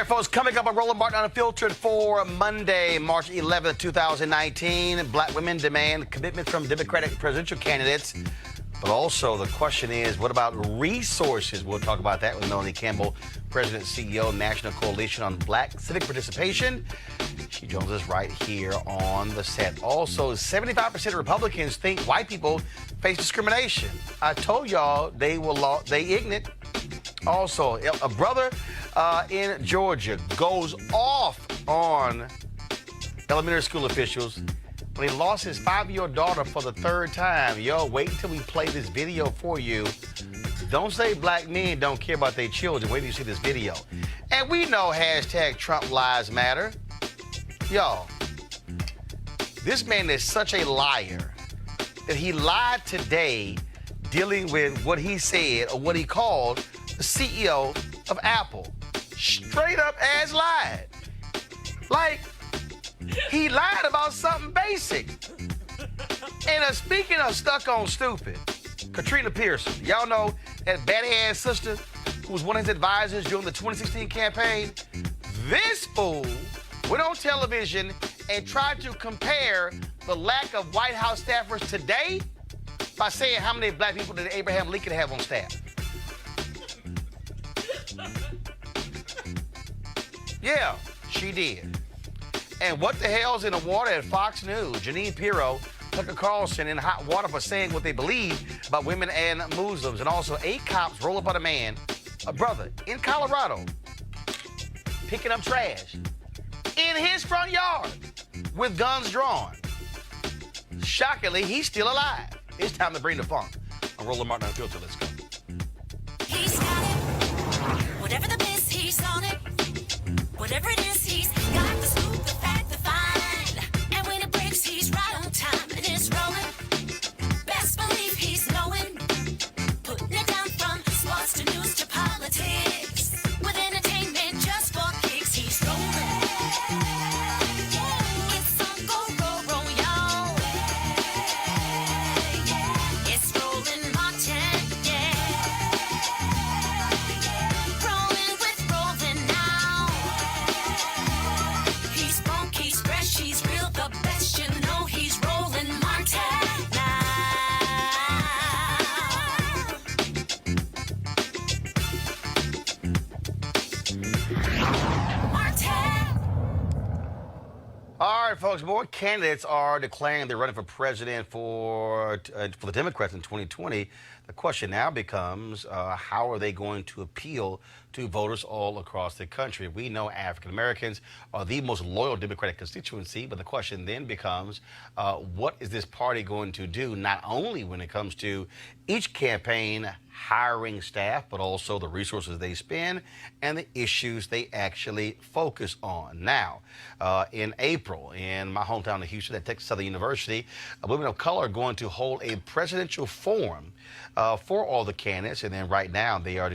right, folks, coming up on Roland Martin Unfiltered for Monday, March 11th, 2019. Black women demand commitment from Democratic presidential candidates. But also the question is, what about resources? We'll talk about that with Melanie Campbell, President and CEO, National Coalition on Black Civic Participation. She joins us right here on the set. Also, 75% of Republicans think white people face discrimination. I told y'all they ignorant. Also, a brother in Georgia goes off on elementary school officials when he lost his 5-year-old daughter for the 3rd time. Yo, wait until we play this video for you. Don't say black men don't care about their children. Wait till you see this video. And we know hashtag Trump Lives Matter. Y'all, this man is such a liar that he lied today dealing with what he said or what he called the CEO of Apple. Straight up as lied. Like, he lied about something basic. And speaking of stuck on stupid, Katrina Pierson, y'all know that bad-ass sister who was one of his advisors during the 2016 campaign? This fool went on television and tried to compare the lack of White House staffers today by saying how many black people did Abraham Lincoln have on staff. Yeah, she did. And what the hell's in the water at Fox News? Jeanine Pirro Tucker Carlson in hot water for saying what they believe about women and Muslims. And also 8 cops roll up on a brother in Colorado, picking up trash in his front yard with guns drawn. Shockingly, he's still alive. It's time to bring the funk. I'm Roland Martin Unfiltered. Let's go. He's got it. Whatever the miss, he's on it. Whatever it is, he's got the scoop, the fact, the find. And when it breaks, he's right on time and it's rolling. Best believe he's knowing. Putting it down from sports to news to politics. With entertainment just for kicks, he's rolling. It's on go, roll, y'all. It's Roland Martin, Rolling with Roland now. He's funky, he's fresh, he's real, the best, you know he's Roland Martin now. Martin. All right, folks, more candidates are declaring they're running for president for the Democrats in 2020. The question now becomes, how are they going to appeal to voters all across the country? We know African Americans are the most loyal Democratic constituency, but the question then becomes, what is this party going to do, not only when it comes to each campaign hiring staff, but also the resources they spend and the issues they actually focus on. Now, in April, in my hometown of Houston at Texas Southern University, women of color are going to hold a presidential forum for all the candidates, and then right now they are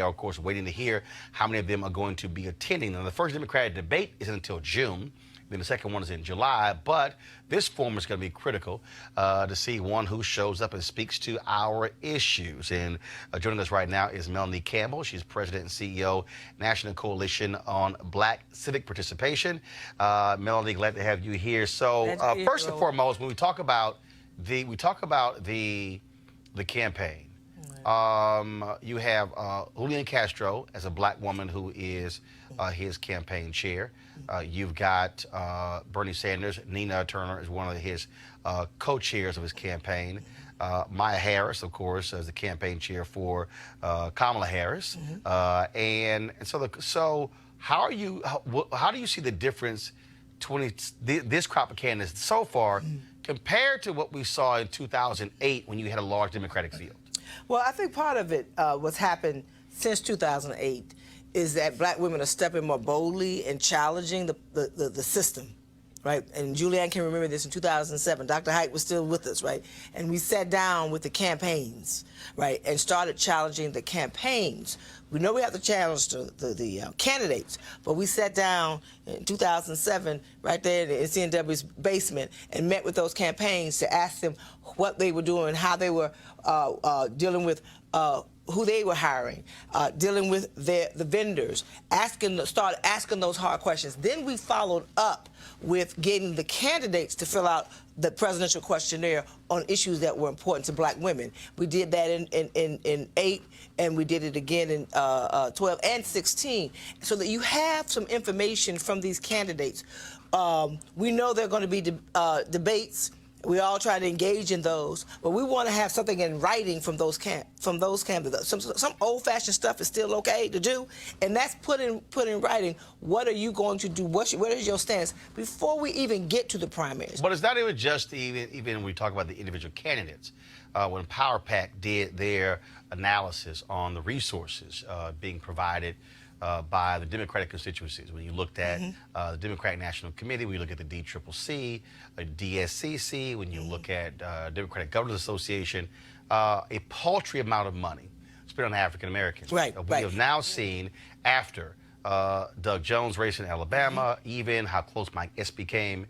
of course waiting to hear how many of them are going to be attending. Now, the first Democratic debate isn't until June. Then the second one is in July, but this forum is going to be critical to see one who shows up and speaks to our issues. And joining us right now is Melanie Campbell. She's President and CEO, National Coalition on Black Civic Participation. Melanie, glad to have you here. So first and foremost, when we talk about the campaign, you have Julian Castro as a black woman who is his campaign chair. You've got Bernie Sanders. Nina Turner is one of his co-chairs of his campaign. Maya Harris, of course, as the campaign chair for Kamala Harris. And so how do you see the difference between this crop of candidates so far compared to what we saw in 2008 when you had a large Democratic field? Well, I think part of it, what's happened since 2008, is that black women are stepping more boldly and challenging the system, right? And Julianne can remember this in 2007. Dr. Haidt was still with us, right? And we sat down with the campaigns, right, and started challenging the campaigns We know we have to challenge the candidates, but we sat down in 2007 right there in CNW's basement and met with those campaigns to ask them what they were doing, how they were dealing with who they were hiring, dealing with the vendors, start asking those hard questions. Then we followed up with getting the candidates to fill out the presidential questionnaire on issues that were important to black women. We did that in 8, and we did it again in 12 and 16, so that you have some information from these candidates. We know there are going to be debates. We all try to engage in those, but we want to have something in writing from those candidates. Some old-fashioned stuff is still okay to do, and that's put in writing. What are you going to do? What is your stance before we even get to the primaries? But it's not even just even when we talk about the individual candidates. When Power Pack did their analysis on the resources being provided by the Democratic constituencies. When you looked at the Democratic National Committee, when you look at the DCCC, DSCC, when you look at Democratic Governors Association, a paltry amount of money spent on African Americans. Right, we have now seen after Doug Jones' race in Alabama, even how close Mike Espy came.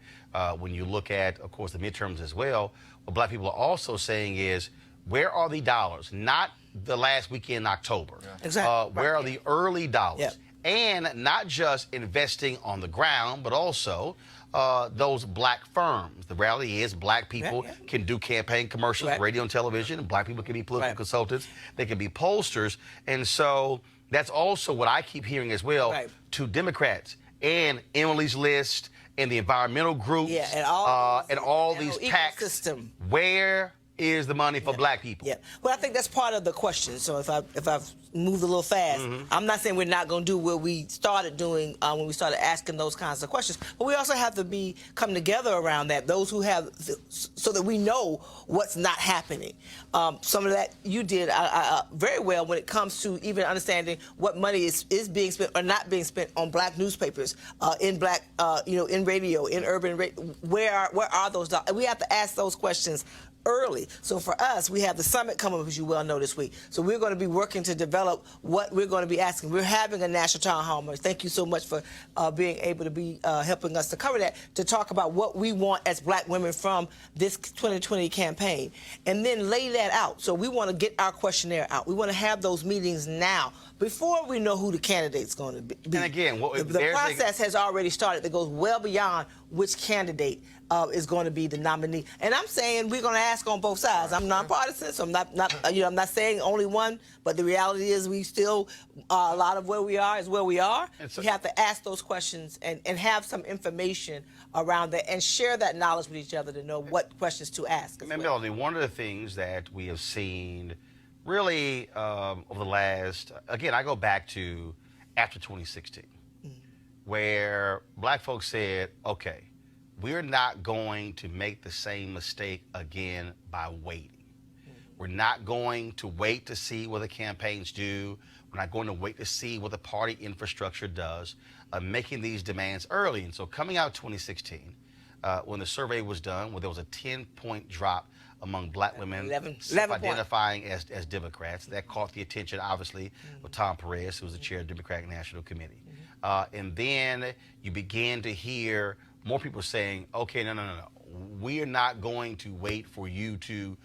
When you look at, of course, the midterms as well, what black people are also saying is, where are the dollars? Not the last weekend in October. Yeah. Exactly. Where are the early dollars? Yeah. And not just investing on the ground, but also those black firms. The reality is black people can do campaign commercials, radio and television, and black people can be political consultants. They can be pollsters. And so that's also what I keep hearing as well to Democrats and Emily's List and the environmental groups and all these PACs. System. Where is the money for black people? Yeah, well, I think that's part of the question. So if I've moved a little fast, I'm not saying we're not going to do what we started doing when we started asking those kinds of questions, but we also have to come together around that. Those who have, so that we know what's not happening. Some of that you did very well when it comes to even understanding what money is being spent or not being spent on black newspapers, in black, in radio, in urban radio. Where are those dollars? We have to ask those questions early. So for us, we have the summit coming up, as you well know, this week. So we're going to be working to develop what we're going to be asking. We're having a national town hall. Thank you so much for being able to be helping us to cover that, to talk about what we want as black women from this 2020 campaign, and then lay that out. So we want to get our questionnaire out. We want to have those meetings now before we know who the candidate's going to be. And again, the process has already started that goes well beyond which candidate is going to be the nominee. And I'm saying we're going to ask on both sides. I'm nonpartisan, so I'm not saying only one, but the reality is we still, a lot of where we are is where we are. So we have to ask those questions and have some information around that and share that knowledge with each other to know what questions to ask. Melody, one of the things that we have seen really over the last, again, I go back to after 2016, where black folks said, okay, we're not going to make the same mistake again by waiting. We're not going to wait to see what the campaigns do. We're not going to wait to see what the party infrastructure does, making these demands early. And so coming out 2016, when the survey was done, where there was a 10-point drop among black women identifying as Democrats, that caught the attention, obviously, of Tom Perez, who was the chair of the Democratic National Committee. And then you began to hear more people saying, okay, no. We are not going to wait for you to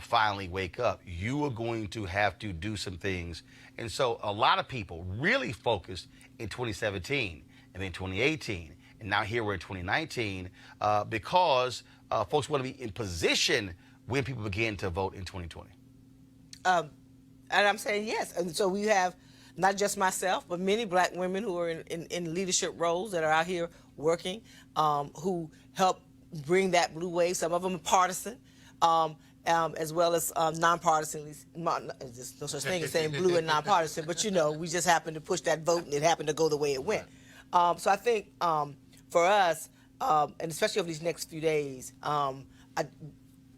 finally wake up. You are going to have to do some things. And so a lot of people really focused in 2017 and then 2018. And now here we're in 2019 because folks want to be in position when people begin to vote in 2020. And I'm saying yes. And so we have not just myself, but many black women who are in leadership roles that are out here working, who help bring that blue wave. Some of them are partisan, as well as nonpartisan. There's no such thing as saying blue and nonpartisan, but we just happened to push that vote and it happened to go the way it went. So I think for us, and especially over these next few days,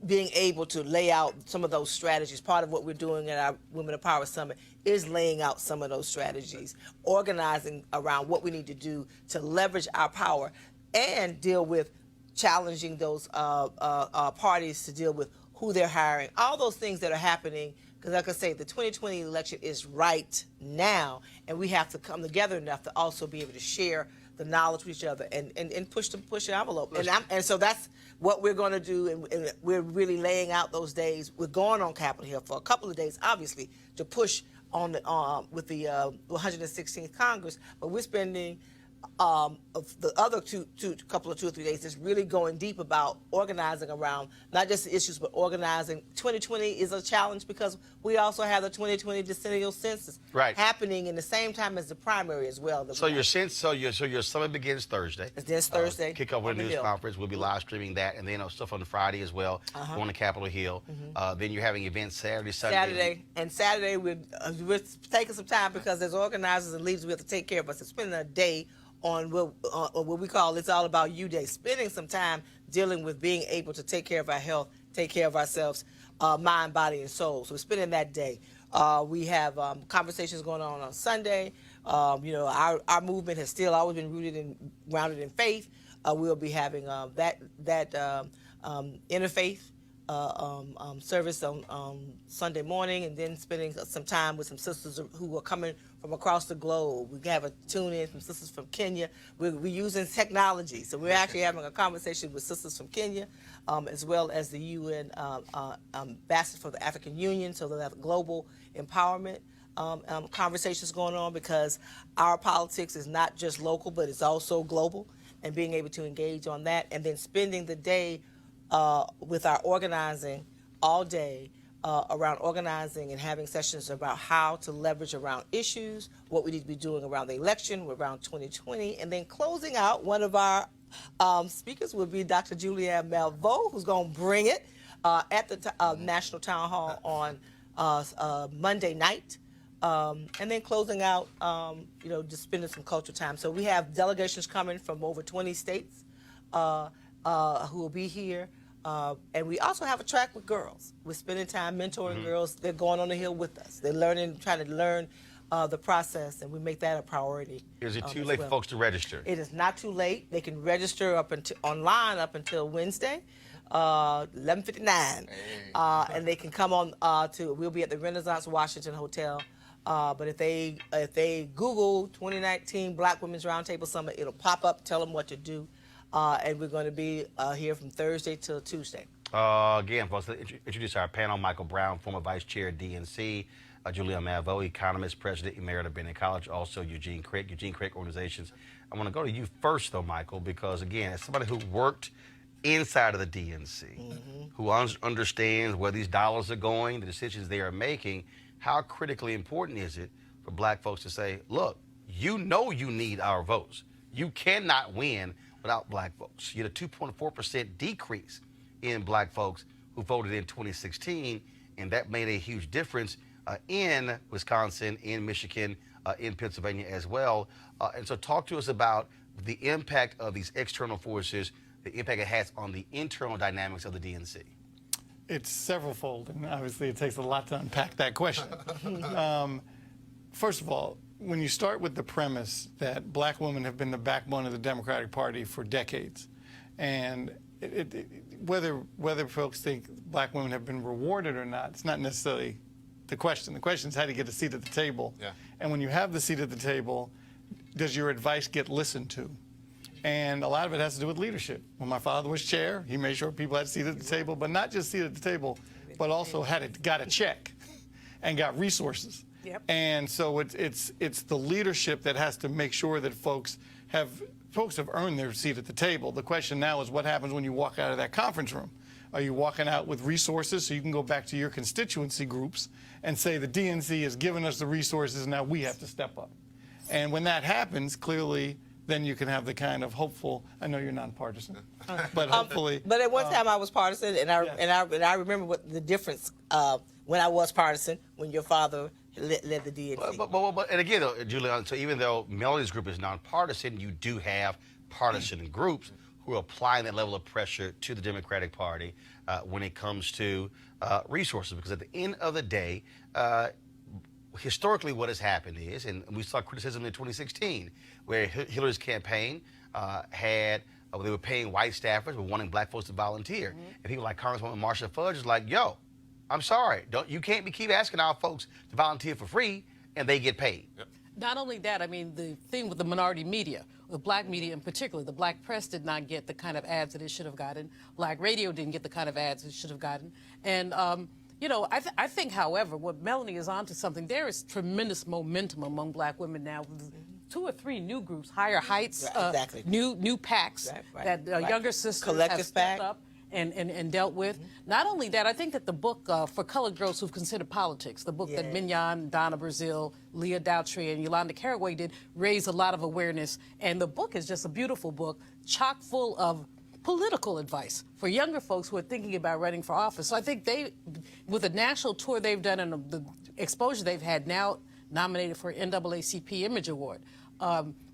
being able to lay out some of those strategies. Part of what we're doing at our Women of Power Summit is laying out some of those strategies, organizing around what we need to do to leverage our power and deal with challenging those parties to deal with who they're hiring, all those things that are happening Because like I say, the 2020 election is right now, and we have to come together enough to also be able to share the knowledge with each other and push the envelope. And so that's what we're going to do, and we're really laying out those days. We're going on Capitol Hill for a couple of days, obviously, to push on the, with the 116th Congress, but we're spending of the other two or 3 days is really going deep about organizing around not just the issues, but organizing. 2020 is a challenge because we also have the 2020 decennial census happening in the same time as the primary as well. So your summit begins Thursday. It's this Thursday. Kick off with a news conference. We'll be live streaming that, and then stuff on Friday as well. Going to Capitol Hill. Then you're having events Saturday, Sunday. Saturday we're taking some time because as organizers and leaders we have to take care of us. It's spending a day on what we call It's All About You Day, spending some time dealing with being able to take care of our health, take care of ourselves, mind, body, and soul. So we're spending that day. We have conversations going on Sunday. You know, our movement has still always been grounded in faith. We'll be having that interfaith service on Sunday morning, and then spending some time with some sisters who are coming from across the globe. We have a tune in from sisters from Kenya. We're using technology, so we're actually having a conversation with sisters from Kenya, as well as the UN ambassador for the African Union, so they have global empowerment conversations going on, because our politics is not just local, but it's also global, and being able to engage on that, and then spending the day with our organizing all day around organizing and having sessions about how to leverage around issues, what we need to be doing around the election, around 2020, and then closing out, one of our speakers will be Dr. Jeanine Pirro, who's going to bring it at the National Town Hall on Monday night. And then closing out, you know, just spending some culture time. So we have delegations coming from over 20 states who will be here. And we also have a track with girls. We're spending time mentoring girls. They're going on the Hill with us. They're learning, trying to learn the process, and we make that a priority. Is it too late for folks to register? It is not too late. They can register online up until Wednesday, 11:59, and they can come on we'll be at the Renaissance Washington Hotel. But if they Google 2019 Black Women's Roundtable Summit, it'll pop up. Tell them what to do. And we're going to be here from Thursday till Tuesday. Again, folks, let's introduce our panel. Michael Brown, former vice chair at DNC. Jeanine Pirro, economist, president emerita at Bennett College. Also, Eugene Craig Organizations. I want to go to you first, though, Michael, because, again, as somebody who worked inside of the DNC, who understands where these dollars are going, the decisions they are making, how critically important is it for black folks to say, look, you know you need our votes. You cannot win without black folks. You had a 2.4% decrease in black folks who voted in 2016, and that made a huge difference in Wisconsin, in Michigan, in Pennsylvania as well. And so talk to us about the impact of these external forces, the impact it has on the internal dynamics of the DNC. It's severalfold, and obviously it takes a lot to unpack that question. First of all, when you start with the premise that black women have been the backbone of the Democratic Party for decades, and whether folks think black women have been rewarded or not, it's not necessarily the question. The question is how to get a seat at the table. Yeah. And when you have the seat at the table, does your advice get listened to? And a lot of it has to do with leadership. When my father was chair, he made sure people had a seat at the table, but not just seat at the table, but also got a check and got resources. Yep. And so it's the leadership that has to make sure that folks have earned their seat at the table. The question now is what happens when you walk out of that conference room? Are you walking out with resources so you can go back to your constituency groups and say the DNC has given us the resources, now we have to step up? And when that happens, clearly, then you can have the kind of hopeful. I know you're nonpartisan, but hopefully. But at one time I was partisan, and I remember what the difference when I was partisan when your father led the DNC. But and again, Julian, so even though Melody's group is nonpartisan, you do have partisan groups who are applying that level of pressure to the Democratic Party when it comes to resources. Because at the end of the day, historically what has happened is, and we saw criticism in 2016, where Hillary's campaign they were paying white staffers, but wanting black folks to volunteer. And people like Congresswoman Marsha Fudge is like, yo, I'm sorry. You can't keep asking our folks to volunteer for free and they get paid. Yep. Not only that, I mean, the thing with the minority media, the black media in particular, the black press did not get the kind of ads that it should have gotten. Black radio didn't get the kind of ads it should have gotten. And, you know, I think, however, what Melanie is onto something, there is tremendous momentum among black women now. 2 or 3 new groups, Higher Heights, Exactly. new PACs that younger sisters Collective have stepped PAC. up and dealt with. Not only that, I think that the book for colored girls who've considered politics, the book that Mignon, Donna Brazile, Leah Doutry, and Yolanda Caraway did, raised a lot of awareness. And the book is just a beautiful book, chock full of political advice for younger folks who are thinking about running for office. So I think they, with the national tour they've done and the exposure they've had, now nominated for NAACP Image Award.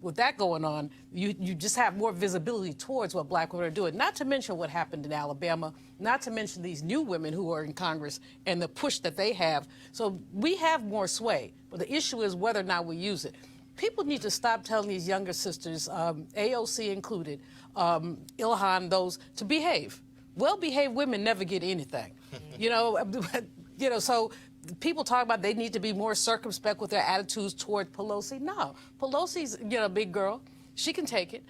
With that going on, you just have more visibility towards what black women are doing. Not to mention what happened in Alabama, not to mention these new women who are in Congress and the push that they have. So we have more sway, but the issue is whether or not we use it. People need to stop telling these younger sisters, AOC included, Ilhan, those, to behave. Well-behaved women never get anything. You know, so people talk about they need to be more circumspect with their attitudes toward Pelosi. No, Pelosi's, you know, a big girl. She can take it.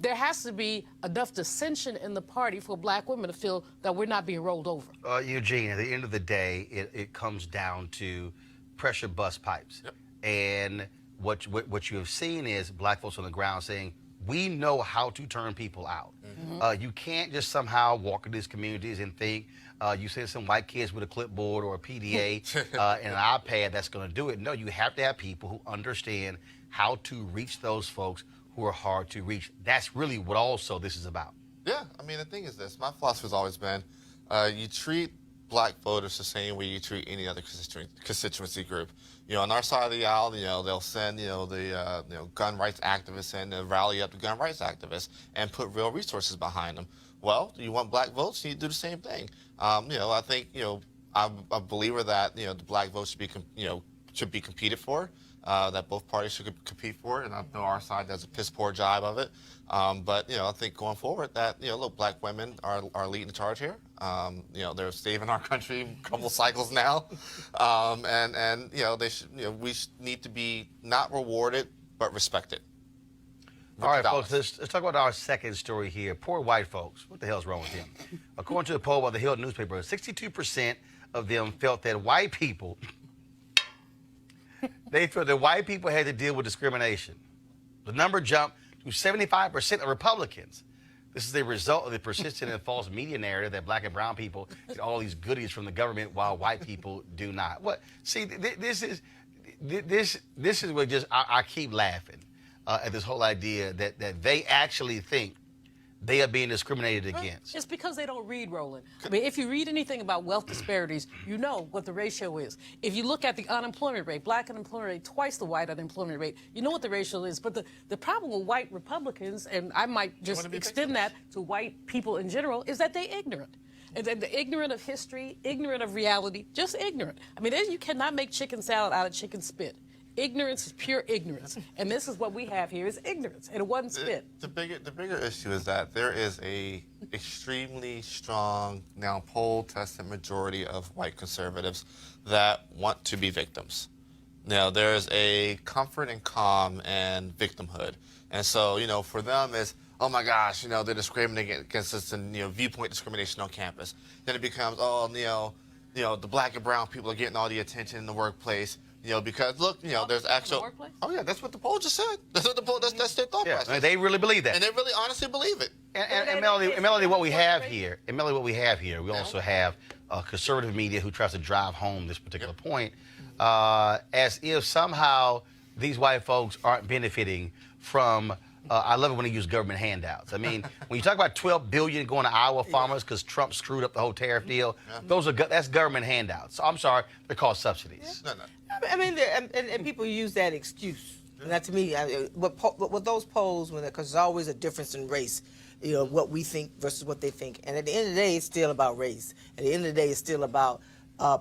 There has to be enough dissension in the party for black women to feel that we're not being rolled over. Eugene, at the end of the day, it comes down to pressure bust pipes. Yep. And what you have seen is black folks on the ground saying, we know how to turn people out. You can't just somehow walk into these communities and think you send some white kids with a clipboard or a PDA and an iPad that's going to do it. No, you have to have people who understand how to reach those folks who are hard to reach. That's really what also this is about. Yeah, I mean, the thing is this. My philosophy has always been you treat black voters the same way you treat any other constituency group. You know, on our side of the aisle, you know, they'll send, the gun rights activists in to rally up the gun rights activists and put real resources behind them. Well, you want black votes, you need to do the same thing. I think, I'm a believer that, the black vote should be competed for, that both parties should compete for, and I know our side does a piss poor job of it. But I think going forward that, look, black women are leading the charge here. They're saving our country a couple cycles now. They should, we need to be not rewarded, but respected. All right, folks, let's talk about our second story here. Poor white folks. What the hell's wrong with them? According to a poll by the Hill newspaper, 62% of them felt that white people, they felt that white people had to deal with discrimination. The number jumped to 75% of Republicans. This is a result of the persistent and false media narrative that black and brown people get all these goodies from the government while white people do not. What? See, this is what just I keep laughing at this whole idea that they actually think they are being discriminated against. It's because they don't read, Roland. I mean, if you read anything about wealth disparities, you know what the ratio is. If you look at the unemployment rate, black unemployment rate, twice the white unemployment rate, you know what the ratio is. But the problem with white Republicans, and I might just extend that to white people in general, is that they're ignorant. And they're ignorant of history, ignorant of reality, just ignorant. I mean, you cannot make chicken salad out of chicken spit. Ignorance is pure ignorance, and this is what we have here is ignorance, and it wasn't spit. The bigger issue is that there is a extremely strong, now poll-tested majority of white conservatives that want to be victims. Now, there's a comfort and calm and victimhood, and so for them is, oh my gosh, they're discriminating against us and viewpoint discrimination on campus. Then it becomes, the black and brown people are getting all the attention in the workplace. Because look, there's actual. Oh yeah, that's what the poll just said. That's what the poll. That's their thought process. And they really believe that. And they really honestly believe it. And Melody, what we have here, we also have conservative media who tries to drive home this particular point, as if somehow these white folks aren't benefiting from. I love it when they use government handouts. I mean, when you talk about $12 billion going to Iowa farmers because Trump screwed up the whole tariff deal, that's government handouts. So I'm sorry, they're called subsidies. No. I mean, and people use that excuse. Not to me. With those polls, because there's always a difference in race, what we think versus what they think. And at the end of the day, it's still about race. At the end of the day, it's still about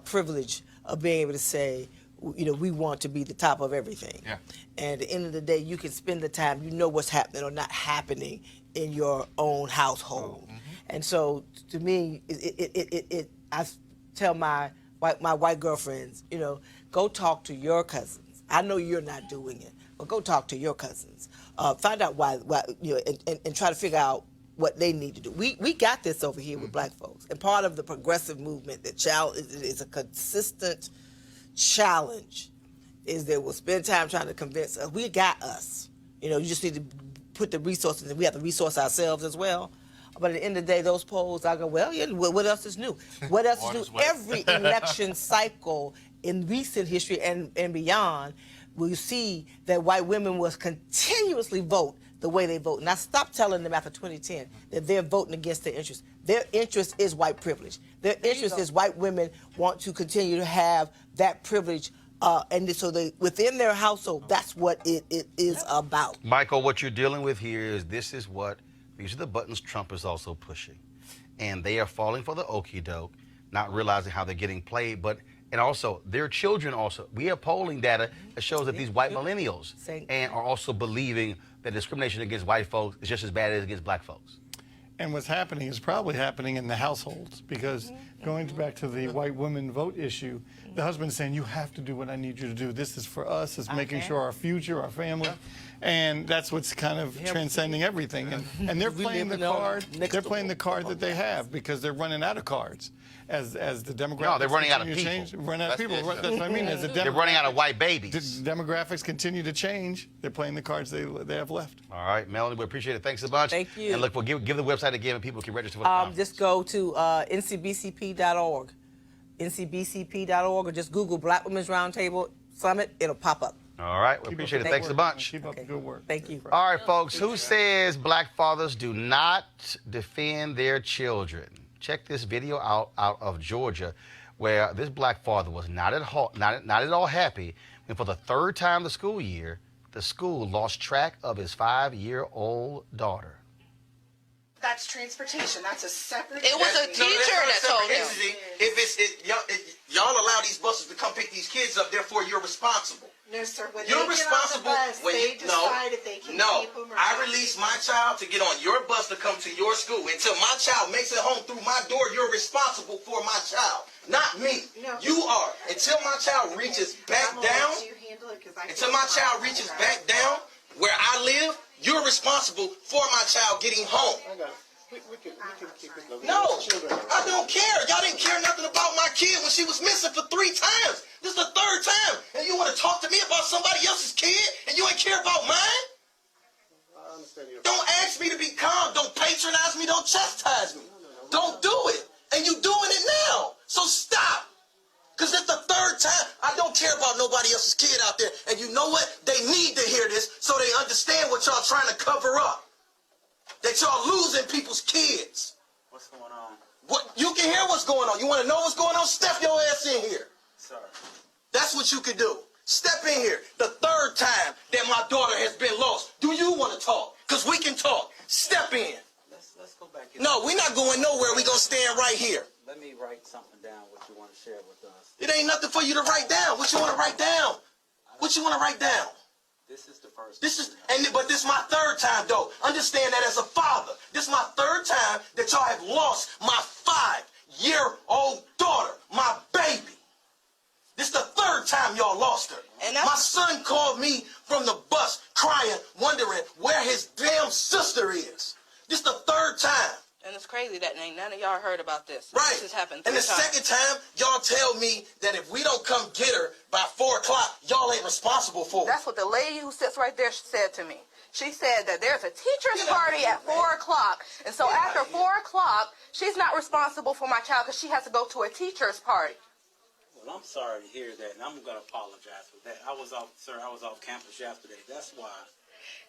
privilege of being able to say, we want to be the top of everything. Yeah. And at the end of the day, you can spend the time, what's happening or not happening in your own household. And so, to me, tell my white girlfriends, you know, go talk to your cousins. I know you're not doing it, but go talk to your cousins. Find out why you know, and try to figure out what they need to do. We got this over here with black folks, and part of the progressive movement that is a consistent challenge is that we'll spend time trying to convince us. We got us. You know, you just need to put the resources, and we have to resource ourselves as well. But at the end of the day, those polls, I go, well, yeah, what else is new? What else is new? Every election cycle in recent history and beyond, we see that white women will continuously vote the way they vote. And I stopped telling them after 2010 that they're voting against their interests. Their interest is white privilege. Their interest is white women want to continue to have that privilege. And so within their household, that's what it is about. Michael, what you're dealing with here is these are the buttons Trump is also pushing. And they are falling for the okie doke, not realizing how they're getting played, and also their children also. We have polling data that shows that these white millennials are also believing that discrimination against white folks is just as bad as against black folks. And what's happening is probably happening in the households, because going back to the white women vote issue, the husband's saying, you have to do what I need you to do. This is for us. It's making sure our future, our family. And that's what's kind of transcending everything. And they're playing the card. They're playing the card that they have, because they're running out of cards. As the demographics No, they're running out of people. change, running out of people. That's what I mean. As They're running out of white babies. The demographics continue to change. They're playing the cards they have left. All right, Melanie, we appreciate it. Thanks a bunch. Thank you. And look, we'll give the website again and people can register for the conference. Just go to ncbcp.org, ncbcp.org, or just Google Black Women's Roundtable Summit. It'll pop up. All right, we appreciate it. Thanks a bunch. Keep up the good work. Thank you. All right, folks, who says black fathers do not defend their children? Check this video out of Georgia, where this black father was not at all happy when, for the third time this school year, the school lost track of his 5-year-old daughter. That's transportation. That's a separate. It was a teacher that told him. Y'all allow these buses to come pick these kids up, therefore you're responsible. No, sir. When You're they responsible get on the bus, when they you decide if they can keep them or I not. release my child to get on your bus to come to your school. Until my child makes it home through my door, you're responsible for my child, not me. No. You are. Until my child reaches back I'm gonna down, let you handle it 'cause I until feel my fine child about reaches that. back down where I live, you're responsible for my child getting home. We can keep it low. No, Children. I don't care. Y'all didn't care nothing about my kid when she was missing for 3 times. This is the 3rd time. And you want to talk to me about somebody else's kid and you ain't care about mine? I understand your. Don't ask me to be calm. Don't patronize me. Don't chastise me. Don't do it. And you doing it now. So stop. Because it's the 3rd time. I don't care about nobody else's kid out there. And you know what? They need to hear this so they understand what y'all trying to cover up. That y'all losing people's kids. What's going on? What you can hear what's going on. You want to know what's going on? Step your ass in here. Sorry. That's what you can do. Step in here. The 3rd time that my daughter has been lost. Do you want to talk? Because we can talk. Step in. Let's go back. No, we're not going nowhere. We're going to stand right here. Let me write something down. What you want to share with us? It ain't nothing for you to write down. What you want to write down? What you want to write down? This is the first. But this is my 3rd time though. Understand that as a father. This is my 3rd time that y'all have lost my 5-year-old daughter, my baby. This is the 3rd time y'all lost her. And my son called me from the bus crying, wondering where his damn sister is. This is the 3rd time. And it's crazy that ain't none of y'all heard about this. Right. This has happened And 3 the times. 2nd time, y'all tell me that if we don't come get her by 4 o'clock, y'all ain't responsible for her. That's what the lady who sits right there said to me. She said that there's a teacher's party at 4 o'clock. And so after 4 o'clock, she's not responsible for my child because she has to go to a teacher's party. Well, I'm sorry to hear that, and I'm going to apologize for that. I was off campus yesterday. That's why.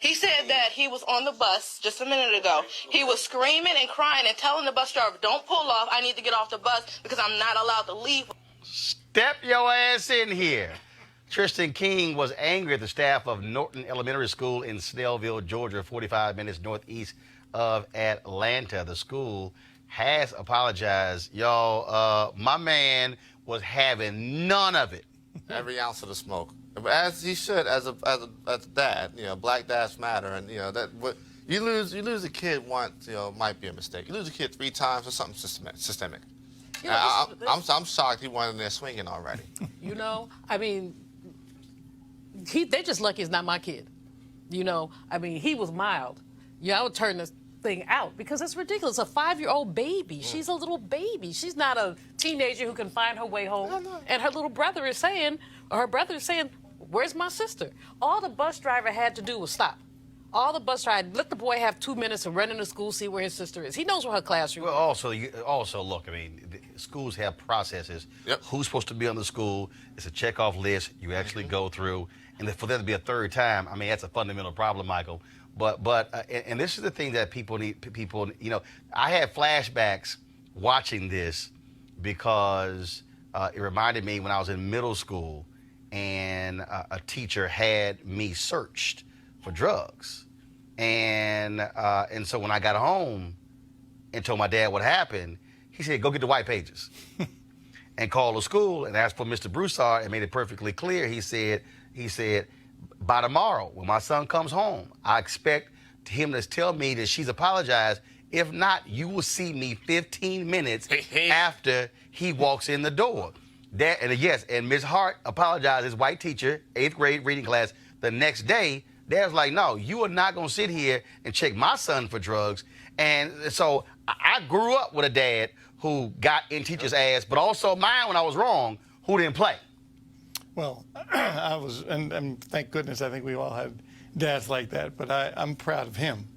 He said that he was on the bus just a minute ago. He was screaming and crying and telling the bus driver, don't pull off. I need to get off the bus because I'm not allowed to leave. Step your ass in here. Tristan King was angry at the staff of Norton Elementary School in Snellville, Georgia, 45 minutes northeast of Atlanta. The school has apologized. Y'all, my man was having none of it. Every ounce of the smoke, as he should, as a dad. You know, black dads matter, and you know that what you lose a kid once, you know, might be a mistake. You lose a kid 3 times or something systemic. You know, I'm shocked he went in there swinging already. You know, I mean, they're just lucky it's not my kid. You know, I mean, he was mild. Yeah, I would turn this thing out because it's ridiculous. A 5-year-old baby. She's a little baby. She's not a teenager who can find her way home. And her little brother is saying, or her brother is saying, where's my sister? All the bus driver had to do was stop. All the bus driver, let the boy have 2 minutes to run into school, see where his sister is. He knows where her classroom is. Well, also, look, I mean, schools have processes. Yep. Who's supposed to be on the school? It's a checkoff list you actually go through. And for there to be a third time, I mean, that's a fundamental problem, Michael. And this is the thing that people, you know, I had flashbacks watching this because it reminded me when I was in middle school and a teacher had me searched for drugs. And so when I got home and told my dad what happened, he said, go get the white pages and call the school and ask for Mr. Broussard and made it perfectly clear. He said, by tomorrow, when my son comes home, I expect him to tell me that she's apologized. If not, you will see me 15 minutes after he walks in the door. And Ms. Hart apologized, his white teacher, 8th grade reading class, the next day. Dad's like, no, you are not going to sit here and check my son for drugs. And so I grew up with a dad who got in teacher's ass, but also mine when I was wrong, who didn't play. Well, I was, and thank goodness, I think we all had dads like that. But I'm proud of him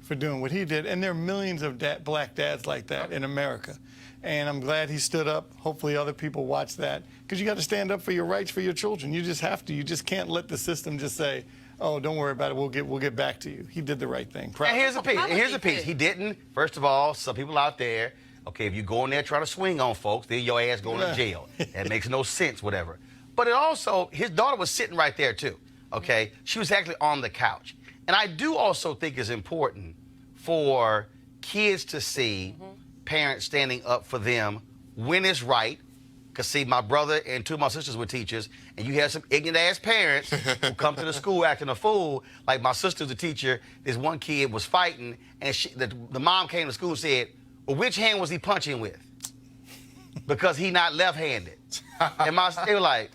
for doing what he did. And there are millions of black dads like that in America. And I'm glad he stood up. Hopefully other people watch that. Because you got to stand up for your rights for your children. You just have to. You just can't let the system just say, oh, don't worry about it. We'll get back to you. He did the right thing. And here's the piece. He didn't. First of all, some people out there, okay, if you go in there trying to swing on folks, then your ass going to jail. That makes no sense, whatever. But it also, his daughter was sitting right there too, okay? She was actually on the couch. And I do also think it's important for kids to see parents standing up for them when it's right. Because, see, my brother and 2 of my sisters were teachers, and you have some ignorant-ass parents who come to the school acting a fool. Like my sister's a teacher. This one kid was fighting, and the mom came to school and said, well, which hand was he punching with? Because he not left-handed. And they were like,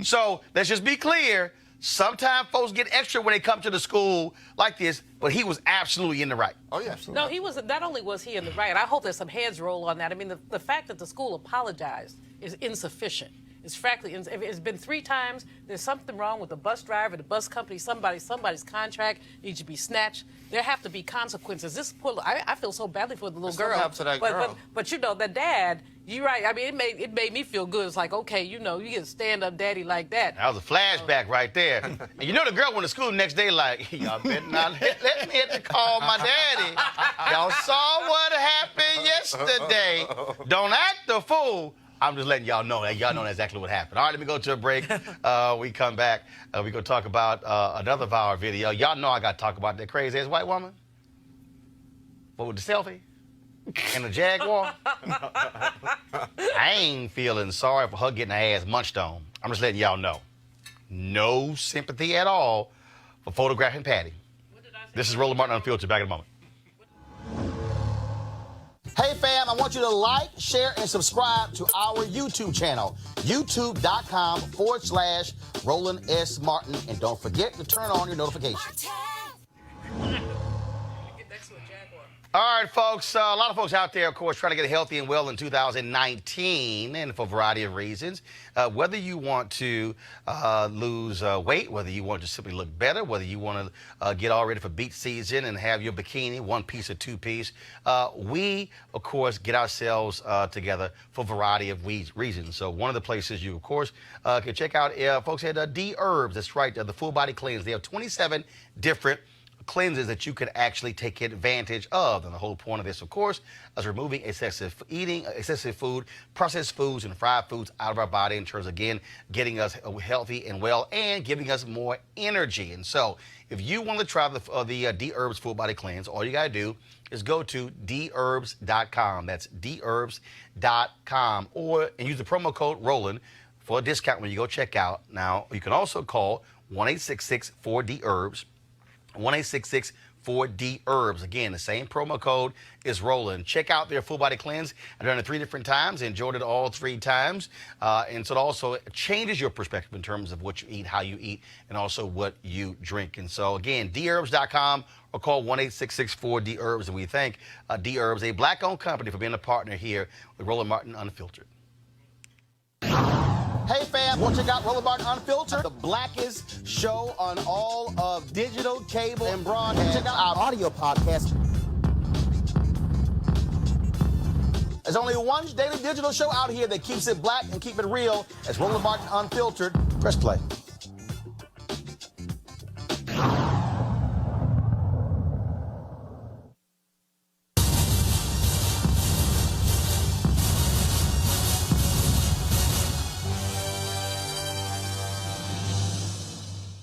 so let's just be clear. Sometimes folks get extra when they come to the school like this, but he was absolutely in the right. Oh, yeah. No, he was. Not only was he in the right, I hope there's some heads roll on that. I mean, the fact that the school apologized is insufficient. It's frankly, it's been 3 times. There's something wrong with the bus driver, the bus company, somebody's contract needs to be snatched. There have to be consequences. I feel so badly for the little girl. What happened to that girl? But you know, the dad, you're right. I mean, it made me feel good. It's like, okay, you know, you get a stand-up daddy like that. That was a flashback right there. And you know the girl went to school the next day like, y'all better not let me hit to call my daddy. Y'all saw what happened yesterday. Don't act the fool. I'm just letting y'all know that y'all know exactly what happened. All right, let me go to a break. We come back. We're going to talk about another viral video. Y'all know I got to talk about that crazy-ass white woman. What, with the selfie? And the Jaguar? I ain't feeling sorry for her getting her ass munched on. I'm just letting y'all know. No sympathy at all for photographing Patty. This is Roland Martin Unfiltered. Back in a moment. Hey fam, I want you to like, share, and subscribe to our YouTube channel, youtube.com/Roland S. Martin. And don't forget to turn on your notifications. All right, folks. A lot of folks out there, of course, trying to get healthy and well in 2019, and for a variety of reasons. Whether you want to lose weight, whether you want to simply look better, whether you want to get all ready for beach season and have your bikini, 1-piece or 2-piece, we, of course, get ourselves together for a variety of reasons. So one of the places you, of course, can check out, folks at D Herbs. That's right, the full body cleanse. They have 27 different cleanses that you could actually take advantage of. And the whole point of this, of course, is removing excessive food, processed foods, and fried foods out of our body in terms of, again, getting us healthy and well and giving us more energy. And so if you want to try the D Herbs Full Body Cleanse, all you got to do is go to dherbs.com. That's dherbs.com. And use the promo code Roland for a discount when you go check out. Now, you can also call 1-866-4-D-HERBS. 4D-Herbs. Again, the same promo code is Roland. Check out their full body cleanse. I've done it 3 different times, enjoyed it all 3 times. And so it also changes your perspective in terms of what you eat, how you eat, and also what you drink. And so again, dherbs.com or call 1-866-4D-Herbs. And we thank D-Herbs, a black-owned company, for being a partner here with Roland Martin Unfiltered. Hey fam, want to check out Roland Martin Unfiltered, the blackest show on all of digital, cable, and broadcast. Check out our audio podcast. There's only one daily digital show out here that keeps it black and keep it real. It's Roland Martin Unfiltered. Press play.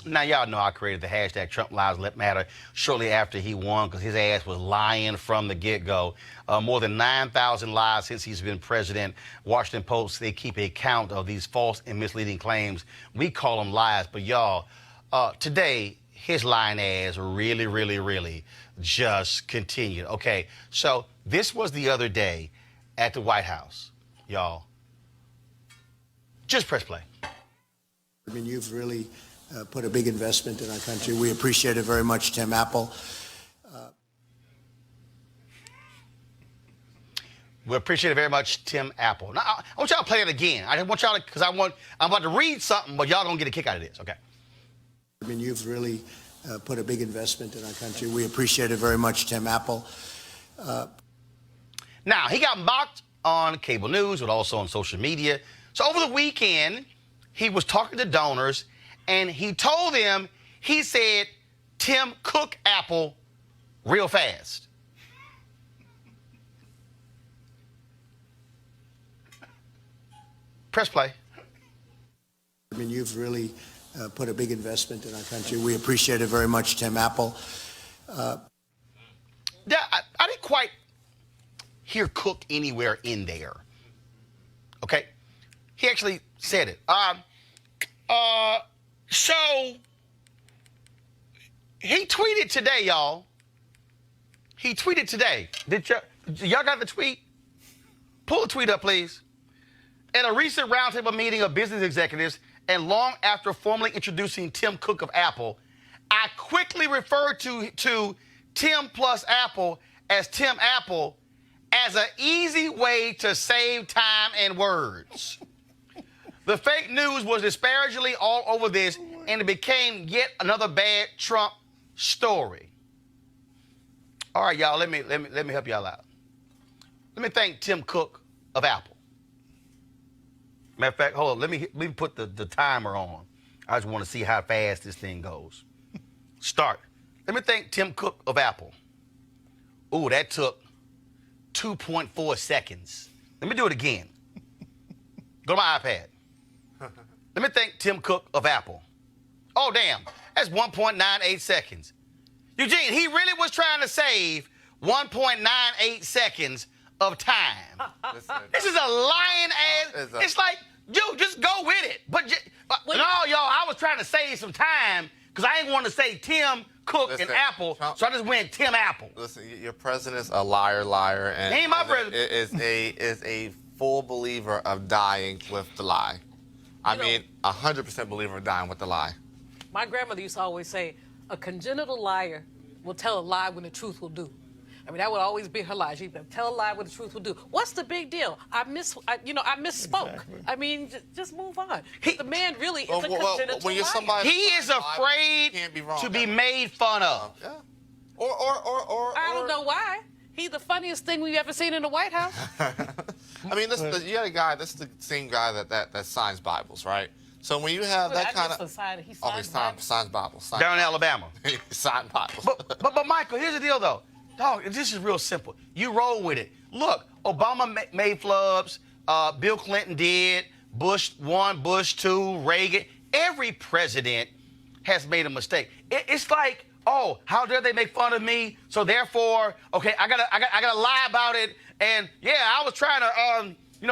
Now, y'all know I created the hashtag Trump Lives Matter shortly after he won because his ass was lying from the get-go. More than 9,000 lies since he's been president. Washington Post, they keep a count of these false and misleading claims. We call them lies, but y'all, today, his lying ass really just continued. Okay, so this was the other day at the White House, y'all. Just press play. I mean, you've really put a big investment in our country. We appreciate it very much, Tim Apple. We appreciate it very much, Tim Apple. Now, I want y'all to play it again. I want y'all to, because I'm about to read something, but y'all gonna get a kick out of this, okay? I mean, you've really put a big investment in our country. We appreciate it very much, Tim Apple. Now, he got mocked on cable news, but also on social media. So over the weekend, he was talking to donors, and he told them, he said, Tim Cook Apple real fast. Press play. I mean, you've really put a big investment in our country. We appreciate it very much, Tim Apple. I didn't quite hear Cook anywhere in there. Okay? He actually said it. So, he tweeted today, y'all. He tweeted today. Y'all got the tweet? Pull the tweet up, please. At a recent roundtable meeting of business executives, and long after formally introducing Tim Cook of Apple, I quickly referred to Tim plus Apple as Tim Apple as an easy way to save time and words. The fake news was disparagingly all over this, and it became yet another bad Trump story. All right, y'all, let me help y'all out. Let me thank Tim Cook of Apple. Matter of fact, hold on, let me put the timer on. I just want to see how fast this thing goes. Start. Let me thank Tim Cook of Apple. Ooh, that took 2.4 seconds. Let me do it again. Go to my iPad. Let me thank Tim Cook of Apple. Oh, damn. That's 1.98 seconds. Eugene, he really was trying to save 1.98 seconds of time. This is a lying ass. It's like, dude, just go with it. But no, y'all, I was trying to save some time because I didn't want to say Tim Cook and Apple, Trump, so I just went Tim Apple. Listen, your president's a liar, and he ain't my president. Is a full believer of dying with the lie. I mean, 100% believer of dying with the lie. My grandmother used to always say, a congenital liar will tell a lie when the truth will do. I mean, that would always be her lie. She'd tell a lie when the truth will do. What's the big deal? I misspoke. Exactly. I mean, just move on. The man really is a congenital liar. He is afraid to be made fun of. Yeah. Or I don't know why. He's the funniest thing we've ever seen in the White House. I mean, you got a guy. This is the same guy that signs Bibles, right? So when you have that kind of, he signs Bibles. Down in Alabama. He signed Bibles. But Michael, here's the deal though. Dog, this is real simple. You roll with it. Look, Obama made flubs. Bill Clinton did. Bush 1, Bush 2, Reagan. Every president has made a mistake. It's like, oh, how dare they make fun of me? So therefore, okay, I gotta lie about it. And yeah, I was trying to,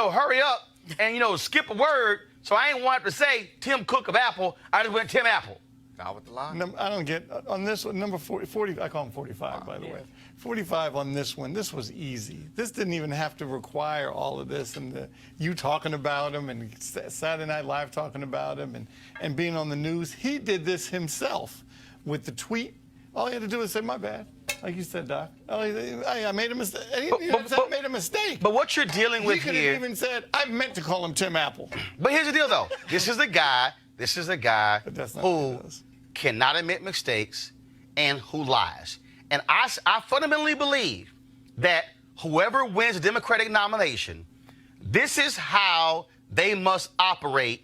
hurry up and skip a word. So I ain't want to say Tim Cook of Apple. I just went Tim Apple. Not with the lie. I don't get, on this one, number 40, I call him 45, by the way. 45 on this one, this was easy. This didn't even have to require all of this and you talking about him and Saturday Night Live talking about him and being on the news. He did this himself with the tweet. All he had to do was say, my bad. Like you said, Doc. I made a mistake. I made a mistake. But what you're dealing with he could here... have even said, I meant to call him Tim Apple. But here's the deal, though. This is a guy who cannot admit mistakes and who lies. And I fundamentally believe that whoever wins the Democratic nomination, this is how they must operate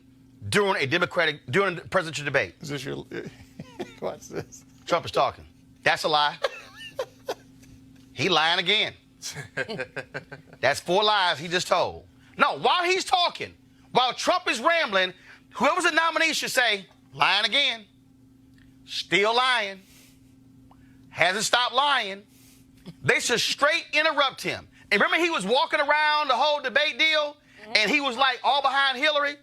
during a presidential debate. Is this your... Watch this. Trump is talking. That's a lie. He lying again. That's 4 lies he just told. No, while he's talking, while Trump is rambling, whoever's the nominee should say, lying again. Still lying. Hasn't stopped lying. They should straight interrupt him. And remember he was walking around the whole debate deal, and he was like all behind Hillary?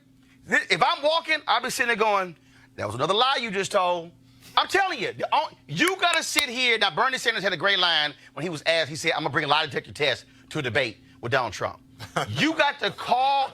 If I'm walking, I'll be sitting there going, that was another lie you just told. I'm telling you, you got to sit here. Now, Bernie Sanders had a great line when he was asked, he said, I'm going to bring a lie detector test to a debate with Donald Trump. You got to call.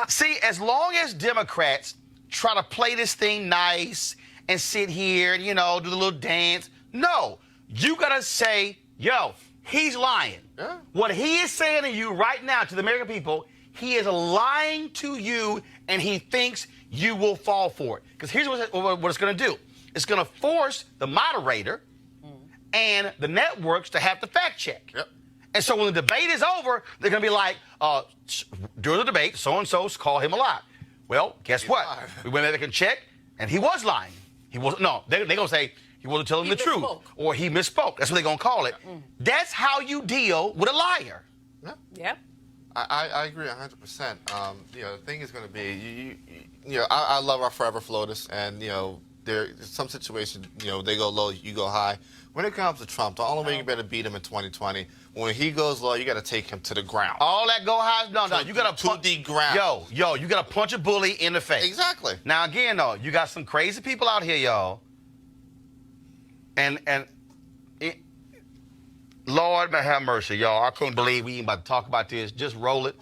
See, as long as Democrats try to play this thing nice and sit here and, do the little dance, no, you got to say, yo, he's lying. Yeah. What he is saying to you right now, to the American people, he is lying to you and he thinks you will fall for it. Because here's what it's going to do. It's going to force the moderator and the networks to have to fact check. Yep. And so when the debate is over, they're going to be like, during the debate, so-and-so called him a lie. Well, guess what? We went back and checked, and he was lying. He wasn't. No, they're going to say he wasn't telling the truth. Or he misspoke. That's what they're going to call it. That's how you deal with a liar. Yeah. I agree 100%. The thing is going to be, I love our forever floaters, and, there's some situations, they go low, you go high. When it comes to Trump, the only way you better beat him in 2020, when he goes low, you got to take him to the ground. All that go high, no, you got to to the ground. Yo, you got to punch a bully in the face. Exactly. Now again, though, you got some crazy people out here, y'all. Lord, may have mercy, y'all. I couldn't believe we even about to talk about this. Just roll it.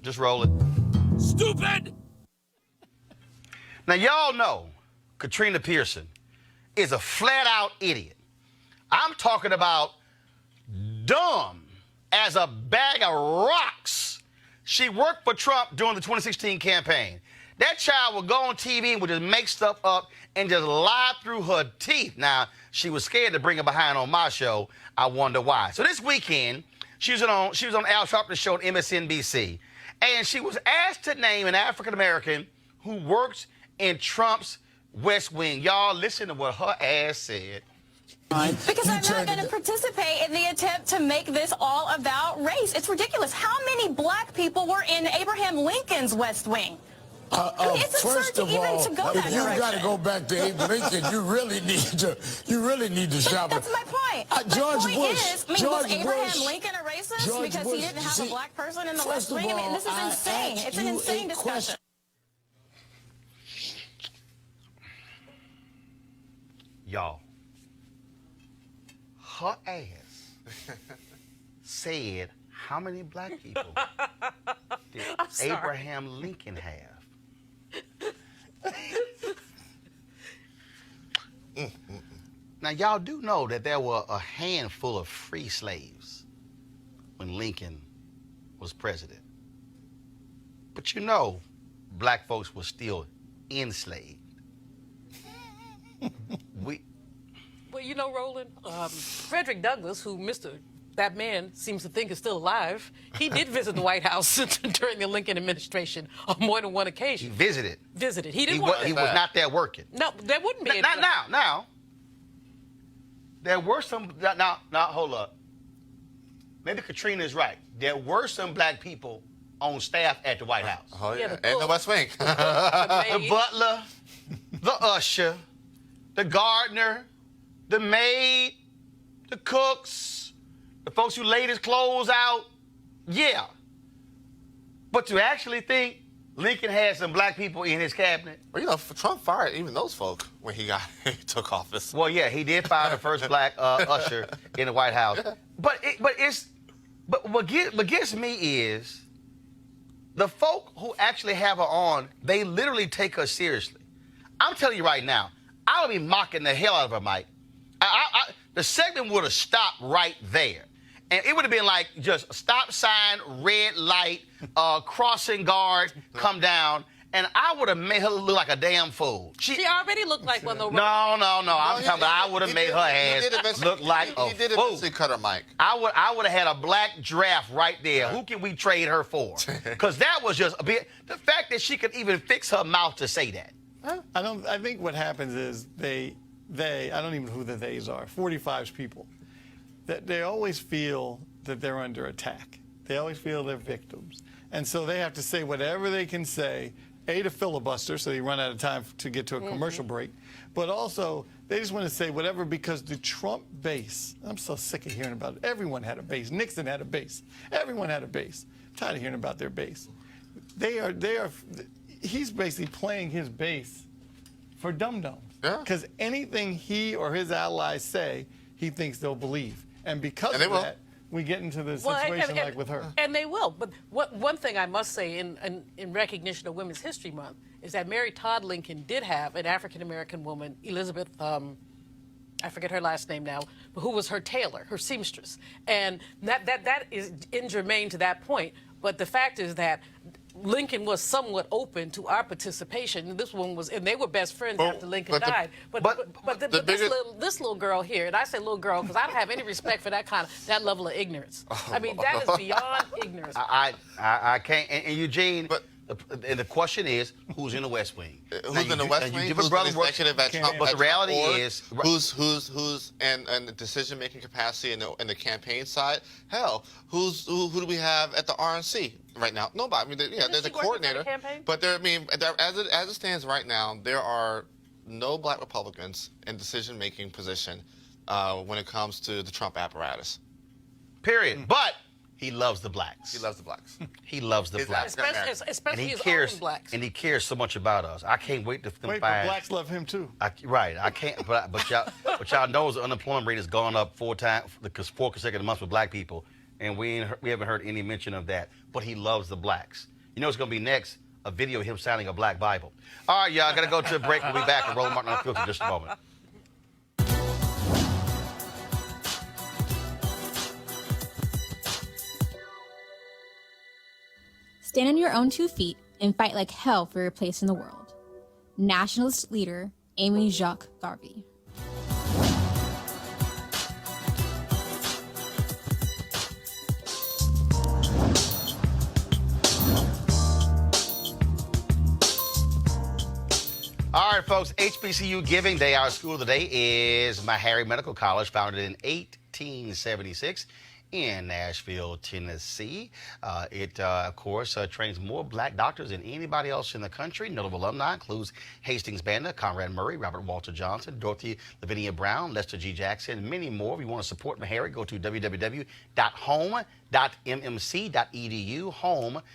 Just roll it. Stupid! Now, y'all know Katrina Pierson is a flat-out idiot. I'm talking about dumb as a bag of rocks. She worked for Trump during the 2016 campaign. That child would go on TV and would just make stuff up and just lie through her teeth. Now, she was scared to bring her behind on my show. I wonder why. So this weekend, she was on Al Sharpton's show on MSNBC, and she was asked to name an African-American who works in Trump's West Wing. Y'all, listen to what her ass said. Because I'm not going to participate in the attempt to make this all about race. It's ridiculous. How many black people were in Abraham Lincoln's West Wing? It's First of all, to go if you got to go back to Abraham Lincoln, you really need to shop. That's my point. George my point Bush. is, was Abraham Lincoln a racist because he didn't have a black person in the West Wing? This is insane. It's an insane discussion. Y'all, her ass said how many black people did Abraham Lincoln have? Now, y'all do know that there were a handful of free slaves when Lincoln was president. But black folks were still enslaved. Well, Roland, Frederick Douglass, who that man seems to think is still alive, he did visit the White House during the Lincoln administration on more than one occasion. He visited. He didn't want He was not there working. No, that wouldn't be. Not now. Now, there were some. Now, hold up. Maybe Katrina is right. There were some black people on staff at the White House. Oh, yeah. And the West Wing. The butler, the usher, the gardener, the maid, the cooks, the folks who laid his clothes out. Yeah. But to actually think Lincoln had some black people in his cabinet. Well, you know, Trump fired even those folk when he took office. Well, yeah, he did fire the first black usher in the White House. But what gets me is the folk who actually have her on, they literally take her seriously. I'm telling you right now, I would be mocking the hell out of her, Mike. The segment would have stopped right there. And it would have been like just stop sign, red light, crossing guard, come down. And I would have made her look like a damn fool. She already looked like one though. No. I'm talking about I would have made her ass look like a fool. He did eventually cut her mic. I would have had a black giraffe right there. Who can we trade her for? Because that was just a bit. The fact that she could even fix her mouth to say that. I think what happens is they I don't even know who the theys are. 45's people. That they always feel that they're under attack. They always feel they're victims. And so they have to say whatever they can say, A, to filibuster, so they run out of time to get to a commercial break, but also they just want to say whatever because the Trump base, I'm so sick of hearing about it. Everyone had a base. Nixon had a base. Everyone had a base. I'm tired of hearing about their base. He's basically playing his base for dum-dums. Yeah. Because anything he or his allies say, he thinks they'll believe. And because of that, we get into the situation like with her. And they will. But one thing I must say in recognition of Women's History Month is that Mary Todd Lincoln did have an African-American woman, Elizabeth, I forget her last name now, but who was her tailor, her seamstress. And that is ingermane to that point. But the fact is that Lincoln was somewhat open to our participation. And this woman was, and they were best friends after Lincoln died. But this little girl here, and I say little girl because I don't have any respect for that level of ignorance. I mean, that is beyond ignorance. I can't. And Eugene, and the question is, who's in the West Wing? Who's in the West Wing? Who's the executive at Trump? But the reality is, who's in the decision-making capacity in the campaign side? Hell, who do we have at the RNC right now? Nobody. I mean, there's a coordinator, but as it stands right now, there are no black Republicans in decision-making position when it comes to the Trump apparatus. Period. But he loves the blacks. He loves the blacks. He loves the blacks. Especially his own blacks. And he cares so much about us. I can't wait to find. But blacks love him too. I can't. But y'all know the unemployment rate has gone up 4 consecutive months with black people, and we haven't heard any mention of that. But he loves the blacks. You know what's going to be next? A video of him signing a black Bible. All right, y'all. Got to go to a break. We'll be back with Roland Martin Unfiltered in just a moment. Stand on your own 2 feet and fight like hell for your place in the world. Nationalist leader Amy Jacques Garvey. All right, folks, HBCU Giving Day. Our school of the day is Meharry Medical College, founded in 1876. In Nashville, Tennessee. It, of course, trains more black doctors than anybody else in the country. Notable alumni includes Hastings Banda, Conrad Murray, Robert Walter Johnson, Dorothy Lavinia Brown, Lester G. Jackson, and many more. If you want to support Meharry, go to www.home.mmc.edu, home.mmc.edu.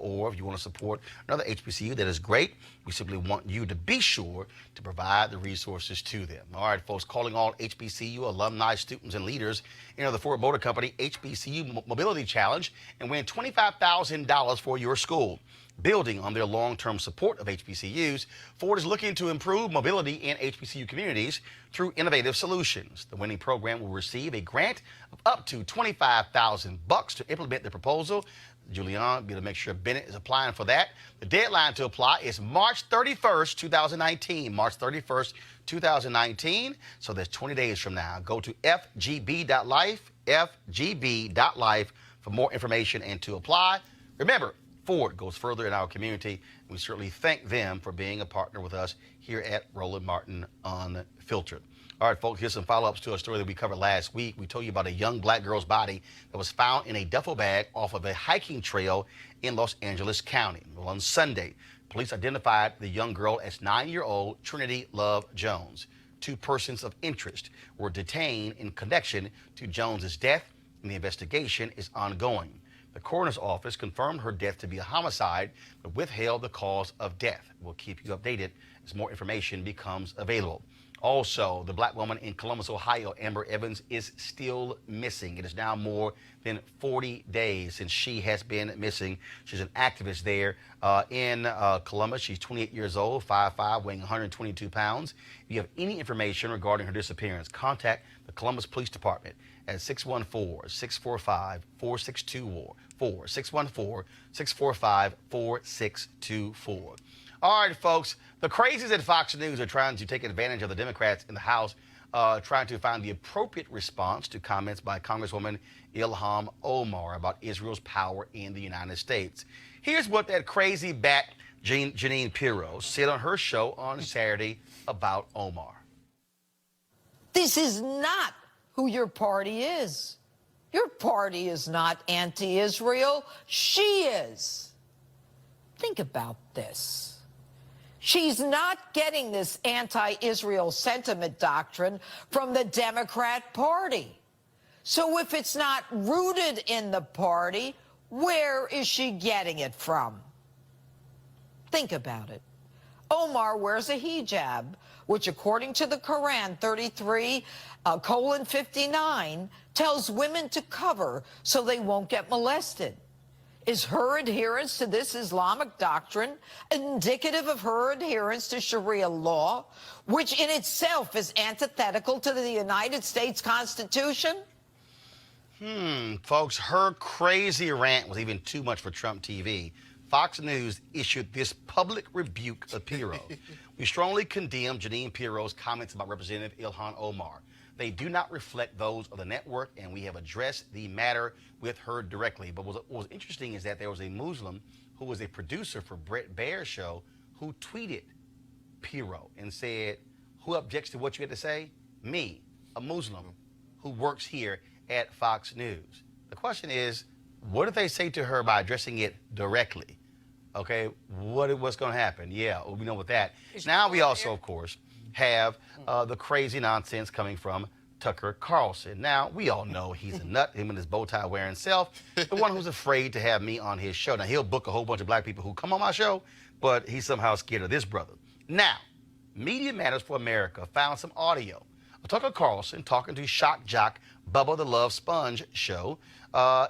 Or if you want to support another HBCU that is great, we simply want you to be sure to provide the resources to them. All right, folks, calling all HBCU alumni, students, and leaders enter the Ford Motor Company HBCU Mobility Challenge and win $25,000 for your school. Building on their long-term support of HBCUs, Ford is looking to improve mobility in HBCU communities through innovative solutions. The winning program will receive a grant of up to $25,000 to implement the proposal. Julianne, be able to make sure Bennett is applying for that. The deadline to apply is March 31st, 2019. March 31st, 2019. So that's 20 days from now. Go to FGB.Life, FGB.Life for more information and to apply. Remember, Ford goes further in our community. We certainly thank them for being a partner with us here at Roland Martin Unfiltered. All right, folks, here's some follow-ups to a story that we covered last week. We told you about a young black girl's body that was found in a duffel bag off of a hiking trail in Los Angeles County. Well, on Sunday, police identified the young girl as 9-year-old Trinity Love Jones. 2 persons of interest were detained in connection to Jones's death, and the investigation is ongoing. The coroner's office confirmed her death to be a homicide, but withheld the cause of death. We'll keep you updated as more information becomes available. Also, the black woman in Columbus, Ohio, Amber Evans, is still missing. It is now more than 40 days since she has been missing. She's an activist there in Columbus. She's 28 years old, 5'5", weighing 122 pounds. If you have any information regarding her disappearance, contact the Columbus Police Department at 614-645-4624, 614-645-4624. All right, folks, the crazies at Fox News are trying to take advantage of the Democrats in the House, trying to find the appropriate response to comments by Congresswoman Ilhan Omar about Israel's power in the United States. Here's what that crazy bat, Jeanine Pirro, said on her show on Saturday about Omar. This is not who your party is. Your party is not anti-Israel. She is. Think about this. She's not getting this anti-Israel sentiment doctrine from the Democrat Party. So if it's not rooted in the party, where is she getting it from? Think about it. Omar wears a hijab, which according to the Quran 33:59 tells women to cover so they won't get molested. Is her adherence to this Islamic doctrine indicative of her adherence to Sharia law, which in itself is antithetical to the United States Constitution? Folks, her crazy rant was even too much for Trump TV. Fox News issued this public rebuke of Pirro. We strongly condemn Jeanine Pirro's comments about Representative Ilhan Omar. They do not reflect those of the network, and we have addressed the matter with her directly. But what was interesting is that there was a Muslim who was a producer for Brett Baer's show who tweeted Pirro and said, who objects to what you had to say? Me, a Muslim who works here at Fox News. The question is, what did they say to her by addressing it directly? Okay, what's going to happen? Yeah, we know what that. Now we also, of course, have the crazy nonsense coming from Tucker Carlson. Now, we all know he's a nut, him and his bow tie wearing self, the one who's afraid to have me on his show. Now, he'll book a whole bunch of black people who come on my show, but he's somehow scared of this brother. Now, Media Matters for America found some audio of Tucker Carlson talking to shock jock Bubba the Love Sponge show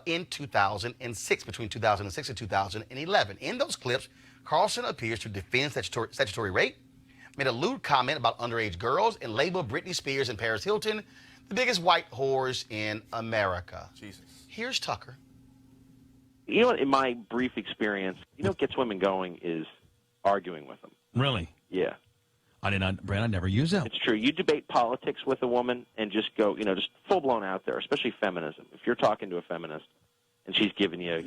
in 2006, between 2006 and 2011. In those clips, Carlson appears to defend statutory rape, made a lewd comment about underage girls, and labeled Britney Spears and Paris Hilton the biggest white whores in America. Jesus. Here's Tucker. You know what, in my brief experience, what gets women going is arguing with them. Really? Yeah. Brad, I never use that. It's true. You debate politics with a woman and just go, just full-blown out there, especially feminism. If you're talking to a feminist and she's giving you,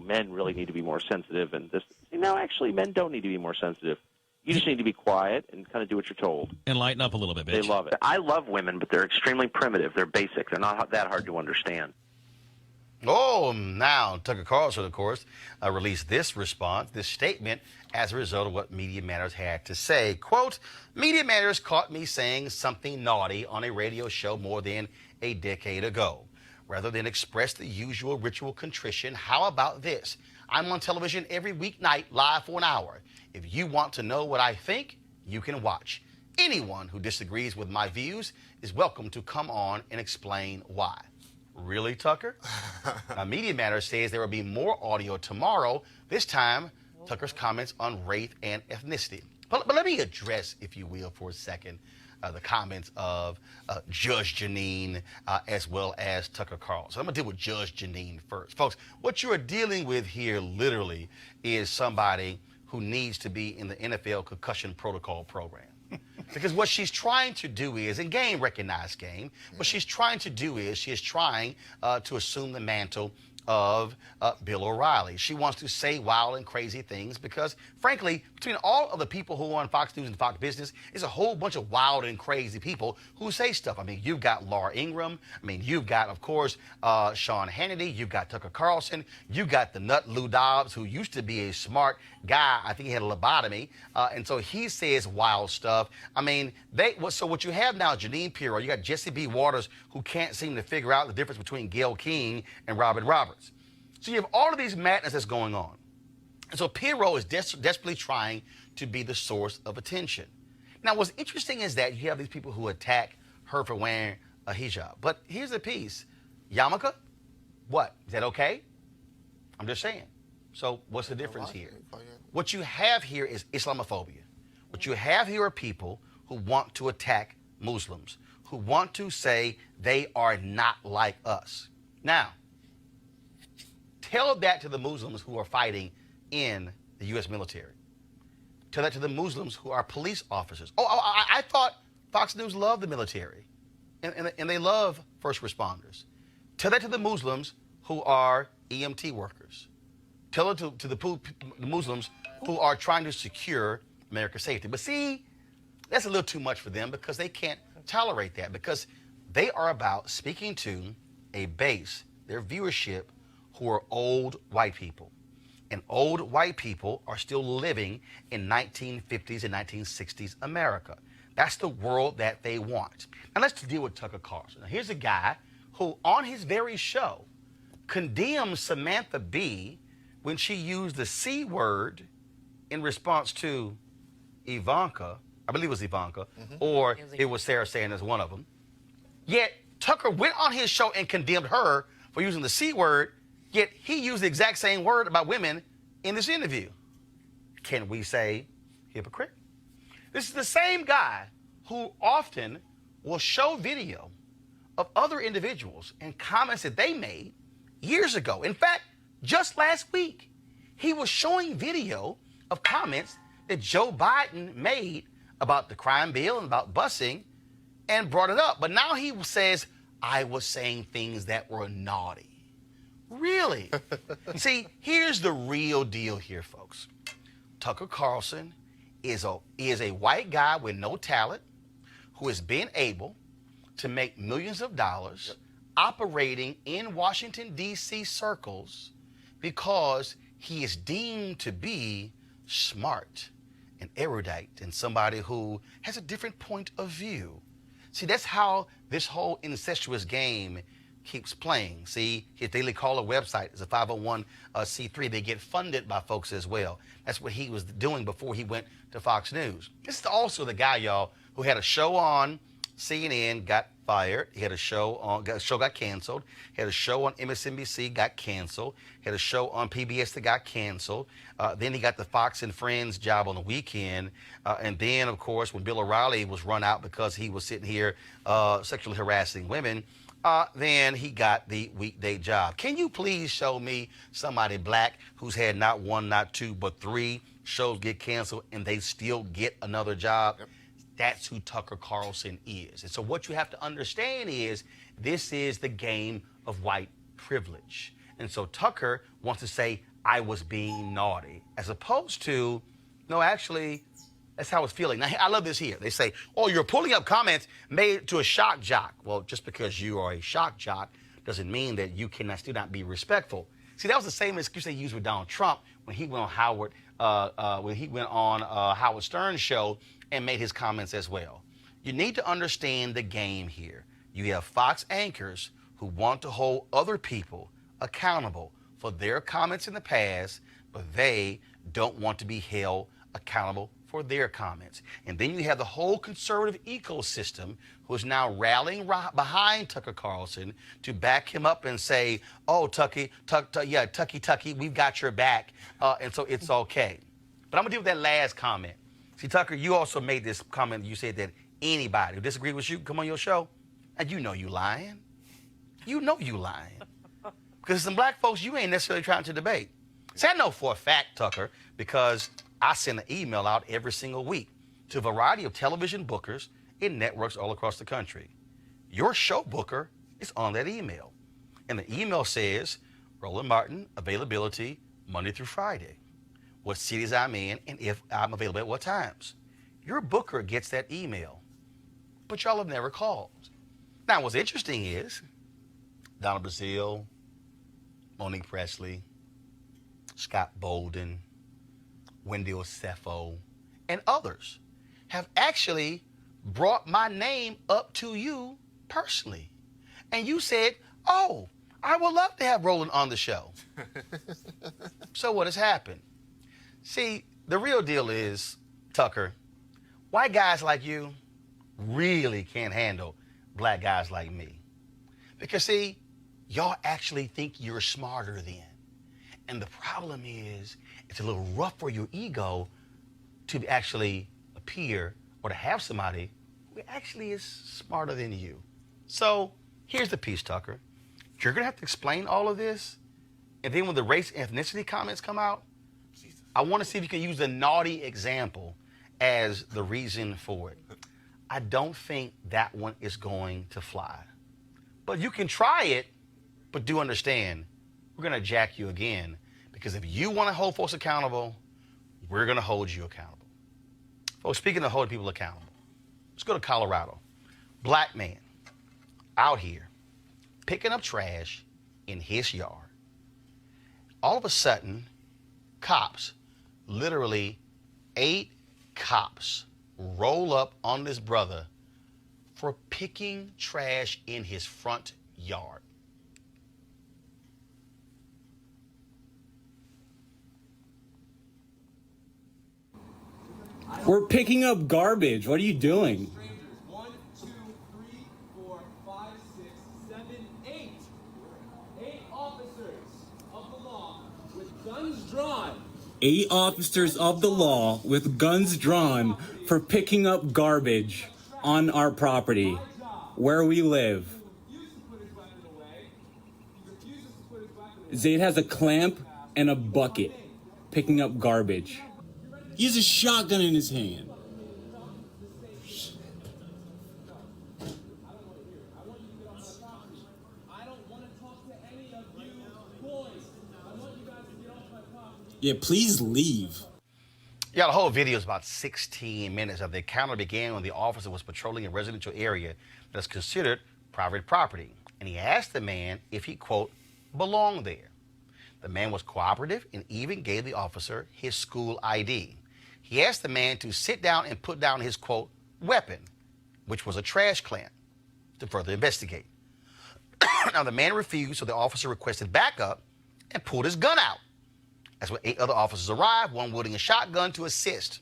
men really need to be more sensitive and this. Actually, men don't need to be more sensitive. You just need to be quiet and kind of do what you're told. And lighten up a little bit, bitch. They love it. I love women, but they're extremely primitive. They're basic. They're not that hard to understand. Oh, now Tucker Carlson, of course, released this response, this statement, as a result of what Media Matters had to say. Quote, Media Matters caught me saying something naughty on a radio show more than a decade ago. Rather than express the usual ritual contrition, how about this? I'm on television every weeknight live for an hour. If you want to know what I think, you can watch. Anyone who disagrees with my views is welcome to come on and explain why. Really, Tucker? Now, Media Matters says there will be more audio tomorrow, this time Tucker's comments on race and ethnicity. But let me address, if you will, for a second, the comments of Judge Jeanine as well as Tucker Carlson. I'm going to deal with Judge Jeanine first. Folks, what you are dealing with here literally is somebody who needs to be in the NFL concussion protocol program. Because what she's trying to do is, and game recognized game, what she's trying to do is she is trying to assume the mantle of Bill O'Reilly. She wants to say wild and crazy things because, frankly, between all of the people who are on Fox News and Fox Business, there's a whole bunch of wild and crazy people who say stuff. I mean, you've got Laura Ingraham. I mean, you've got, of course, Sean Hannity. You've got Tucker Carlson. You've got the nut Lou Dobbs, who used to be a smart guy. I think he had a lobotomy. And so he says wild stuff. I mean, so what you have now, Jeanine Pirro, you got Jesse B. Waters, who can't seem to figure out the difference between Gayle King and Robin Roberts. So you have all of these madness that's going on. And so Pirro is desperately trying to be the source of attention. Now, what's interesting is that you have these people who attack her for wearing a hijab. But here's the piece. Yarmulke, what? Is that okay? I'm just saying. So what's the difference here? What you have here is Islamophobia. What you have here are people who want to attack Muslims, who want to say they are not like us. Now, tell that to the Muslims who are fighting in the U.S. military. Tell that to the Muslims who are police officers. I thought Fox News loved the military, and they love first responders. Tell that to the Muslims who are EMT workers. Tell it to the Muslims who are trying to secure America's safety. But see, that's a little too much for them because they can't tolerate that, because they are about speaking to a base, their viewership, who are old white people. And old white people are still living in 1950s and 1960s America. That's the world that they want. Now let's deal with Tucker Carlson. Now, here's a guy who, on his very show, condemns Samantha Bee when she used the C word in response to Ivanka. I believe it was Ivanka, or it was Sarah Sanders, one of them. Yet Tucker went on his show and condemned her for using the C word, yet he used the exact same word about women in this interview. Can we say hypocrite? This is the same guy who often will show video of other individuals and comments that they made years ago. In fact, just last week, he was showing video of comments that Joe Biden made about the crime bill and about busing and brought it up. But now he says, I was saying things that were naughty. Really? See, here's the real deal here, folks. Tucker Carlson is a white guy with no talent who has been able to make millions of dollars operating in Washington, D.C. circles because he is deemed to be smart and erudite and somebody who has a different point of view. See, that's how this whole incestuous game keeps playing. See, his Daily Caller website is a 501c3. They get funded by folks as well. That's what he was doing before he went to Fox News. This is also the guy, y'all, who had a show on CNN, got fired. He had a show on, got canceled. He had a show on MSNBC, got canceled. He had a show on PBS that got canceled. Then he got the Fox and Friends job on the weekend. And then, of course, when Bill O'Reilly was run out because he was sitting here sexually harassing women, then he got the weekday job. Can you please show me somebody black who's had not one, not two, but 3 shows get canceled and they still get another job? Yep. That's who Tucker Carlson is. And so what you have to understand is this is the game of white privilege. And so Tucker wants to say, I was being naughty, as opposed to, no, actually, that's how it's feeling. Now, I love this here. They say, oh, you're pulling up comments made to a shock jock. Well, just because you are a shock jock doesn't mean that you cannot still not be respectful. See, that was the same excuse they used with Donald Trump when he went on Howard Stern's show and made his comments as well. You need to understand the game here. You have Fox anchors who want to hold other people accountable for their comments in the past, but they don't want to be held accountable for their comments. And then you have the whole conservative ecosystem who is now rallying behind Tucker Carlson to back him up and say, oh, Tucky, we've got your back, and so it's okay. But I'm going to deal with that last comment. See, Tucker, you also made this comment. You said that anybody who disagreed with you come on your show, and you know you lying. You know you lying. Because some black folks you ain't necessarily trying to debate. See, I know for a fact, Tucker, because I send an email out every single week to a variety of television bookers in networks all across the country. Your show booker is on that email. And the email says, Roland Martin, availability Monday through Friday. What cities I'm in, and if I'm available at what times. Your booker gets that email, but y'all have never called. Now, what's interesting is Donna Brazile, Monique Presley, Scott Bolden, Wendy Osefo, and others have actually brought my name up to you personally. And you said, oh, I would love to have Roland on the show. So what has happened? See, the real deal is, Tucker, white guys like you really can't handle black guys like me. Because, see, y'all actually think you're smarter than. And the problem is, it's a little rough for your ego to actually appear or to have somebody who actually is smarter than you. So here's the piece, Tucker. You're going to have to explain all of this. And then when the race and ethnicity comments come out, I want to see if you can use the naughty example as the reason for it. I don't think that one is going to fly. But you can try it, but do understand, we're going to jack you again. Because if you want to hold folks accountable, we're going to hold you accountable. Folks, speaking of holding people accountable, let's go to Colorado. Black man out here picking up trash in his yard. All of a sudden, cops, literally 8 cops, roll up on this brother for picking trash in his front yard. We're picking up garbage. What are you doing? 1, 2, 3, 4, 5, 6, 7, 8. 8 officers of the law with guns drawn. 8 officers of the law with guns drawn for picking up garbage on our property, where we live. Zayd has a clamp and a bucket, picking up garbage. He has a shotgun in his hand. Yeah, please leave. Yeah, the whole video is about 16 minutes. The encounter began when the officer was patrolling a residential area that's considered private property. And he asked the man if he, quote, belonged there. The man was cooperative and even gave the officer his school ID. He asked the man to sit down and put down his, quote, weapon, which was a trash clamp, to further investigate. Now, the man refused, so the officer requested backup and pulled his gun out. That's when 8 other officers arrived, one wielding a shotgun to assist.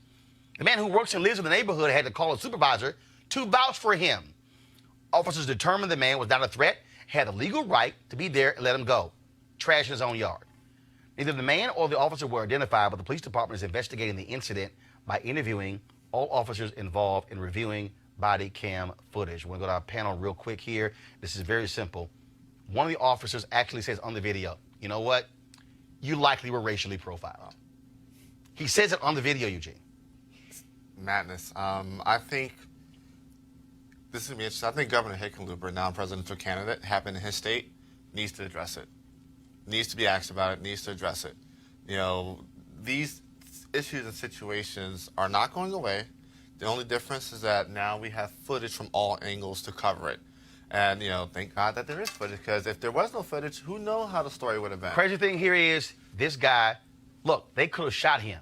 The man who works and lives in the neighborhood had to call a supervisor to vouch for him. Officers determined the man was not a threat, had the legal right to be there and let him go. Trash in his own yard. Neither the man or the officer were identified, but the police department is investigating the incident by interviewing all officers involved in reviewing body cam footage. We're going to go to our panel real quick here. This is very simple. One of the officers actually says on the video, you know what? You likely were racially profiled. He says it on the video, Eugene. Madness. I think this is going to be interesting. I think Governor Hickenlooper, now presidential candidate, happened in his state, needs to address it. Needs to be asked about it, needs to address it. You know, these issues and situations are not going away. The only difference is that now we have footage from all angles to cover it. And, you know, thank God that there is footage, because if there was no footage, who knows how the story would have been. Crazy thing here is this guy, look, they could have shot him.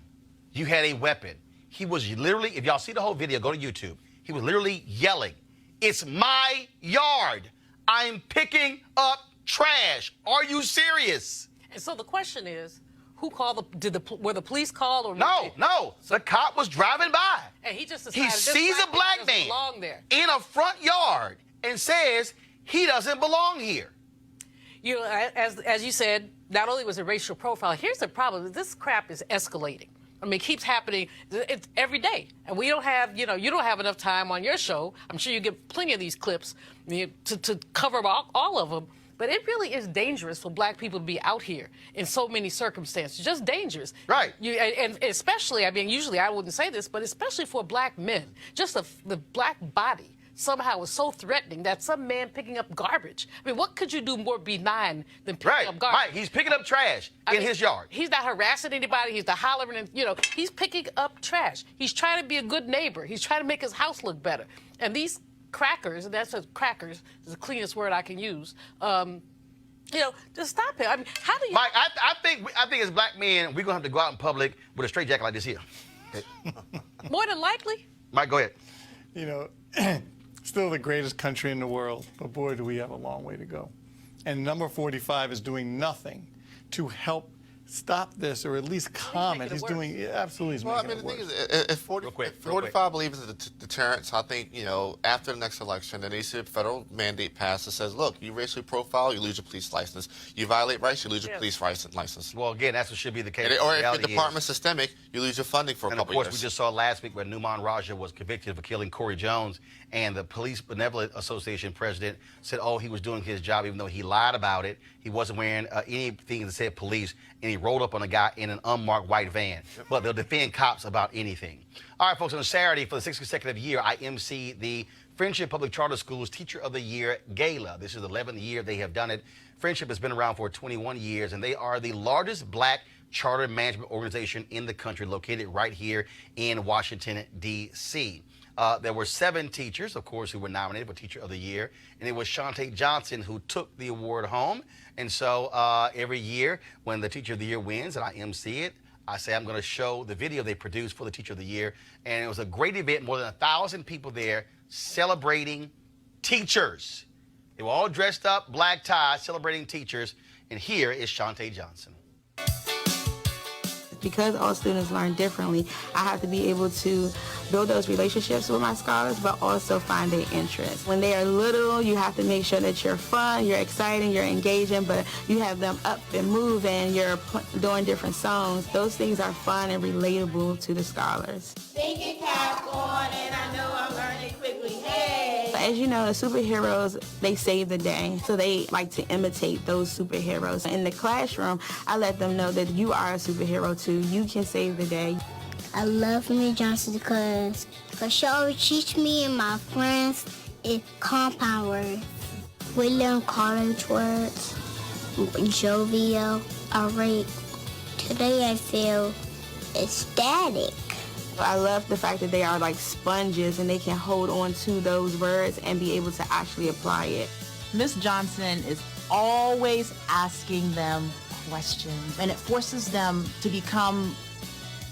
You had a weapon. He was literally, if y'all see the whole video, go to YouTube. He was literally yelling, "It's my yard. I'm picking up trash. Are you serious?" And so the question is, who called were the police called or No. The cop was driving by. And he just decided He sees a black man there in a front yard and says he doesn't belong here. You know, as you said, not only was it racial profile, here's the problem. This crap is escalating. I mean, it keeps happening. It's every day. And we don't have, you don't have enough time on your show. I'm sure you get plenty of these clips to cover all of them. But it really is dangerous for black people to be out here in so many circumstances. Just dangerous. Right. And especially, I mean, usually I wouldn't say this, but especially for black men, just the black body somehow is so threatening that some man picking up garbage. I mean, what could you do more benign than picking up garbage? Right. He's picking up trash in his yard. He's not harassing anybody. He's not hollering. And, he's picking up trash. He's trying to be a good neighbor. He's trying to make his house look better. And these crackers, and that's what crackers is the cleanest word I can use. Just stop it. I mean, how do you? Mike, I think as black men, we're gonna have to go out in public with a straight jacket like this here. More than likely. Mike, go ahead. Still the greatest country in the world, but boy, do we have a long way to go. and number 45 is doing nothing to help stop this, or at least comment. He's doing absolutely. He's Well, making I mean, the it thing worse. is, if 45 believes in the deterrence, I think, after the next election, there needs to be a federal mandate passed that says, look, you racially profile, you lose your police license. You violate rights, you lose your police license. Well, again, that's what should be the case. Or if Reality the department's systemic, you lose your funding for a couple years. And of course, we just saw last week where Numan Raja was convicted for killing Corey Jones, and the Police Benevolent Association president said, oh, he was doing his job, even though he lied about it. He wasn't wearing anything that said police, and he rolled up on a guy in an unmarked white van. But they'll defend cops about anything. All right, folks, on Saturday, for the 6th consecutive year, I MC the Friendship Public Charter Schools Teacher of the Year Gala. This is the 11th year they have done it. Friendship has been around for 21 years, and they are the largest black charter management organization in the country, located right here in Washington, D.C. There were 7 teachers, of course, who were nominated for Teacher of the Year, and it was Shantae Johnson who took the award home. And so every year when the Teacher of the Year wins and I MC it, I say I'm going to show the video they produced for the Teacher of the Year. And it was a great event, more than 1,000 people there celebrating teachers. They were all dressed up, black ties, celebrating teachers. And here is Shantae Johnson. Because all students learn differently, I have to be able to build those relationships with my scholars, but also find their interest. When they are little, you have to make sure that you're fun, you're exciting, you're engaging, but you have them up and moving, you're doing different songs. Those things are fun and relatable to the scholars. Thinking cap on, and I know I'm learning quickly. Hey! As you know, the superheroes, they save the day, so they like to imitate those superheroes. In the classroom, I let them know that you are a superhero too. You can save the day. I love Ms. Johnson because she always teach me and my friends compound words. We learn college words, jovial, irate. Today I feel ecstatic. I love the fact that they are like sponges and they can hold on to those words and be able to actually apply it. Ms. Johnson is always asking them questions, and it forces them to become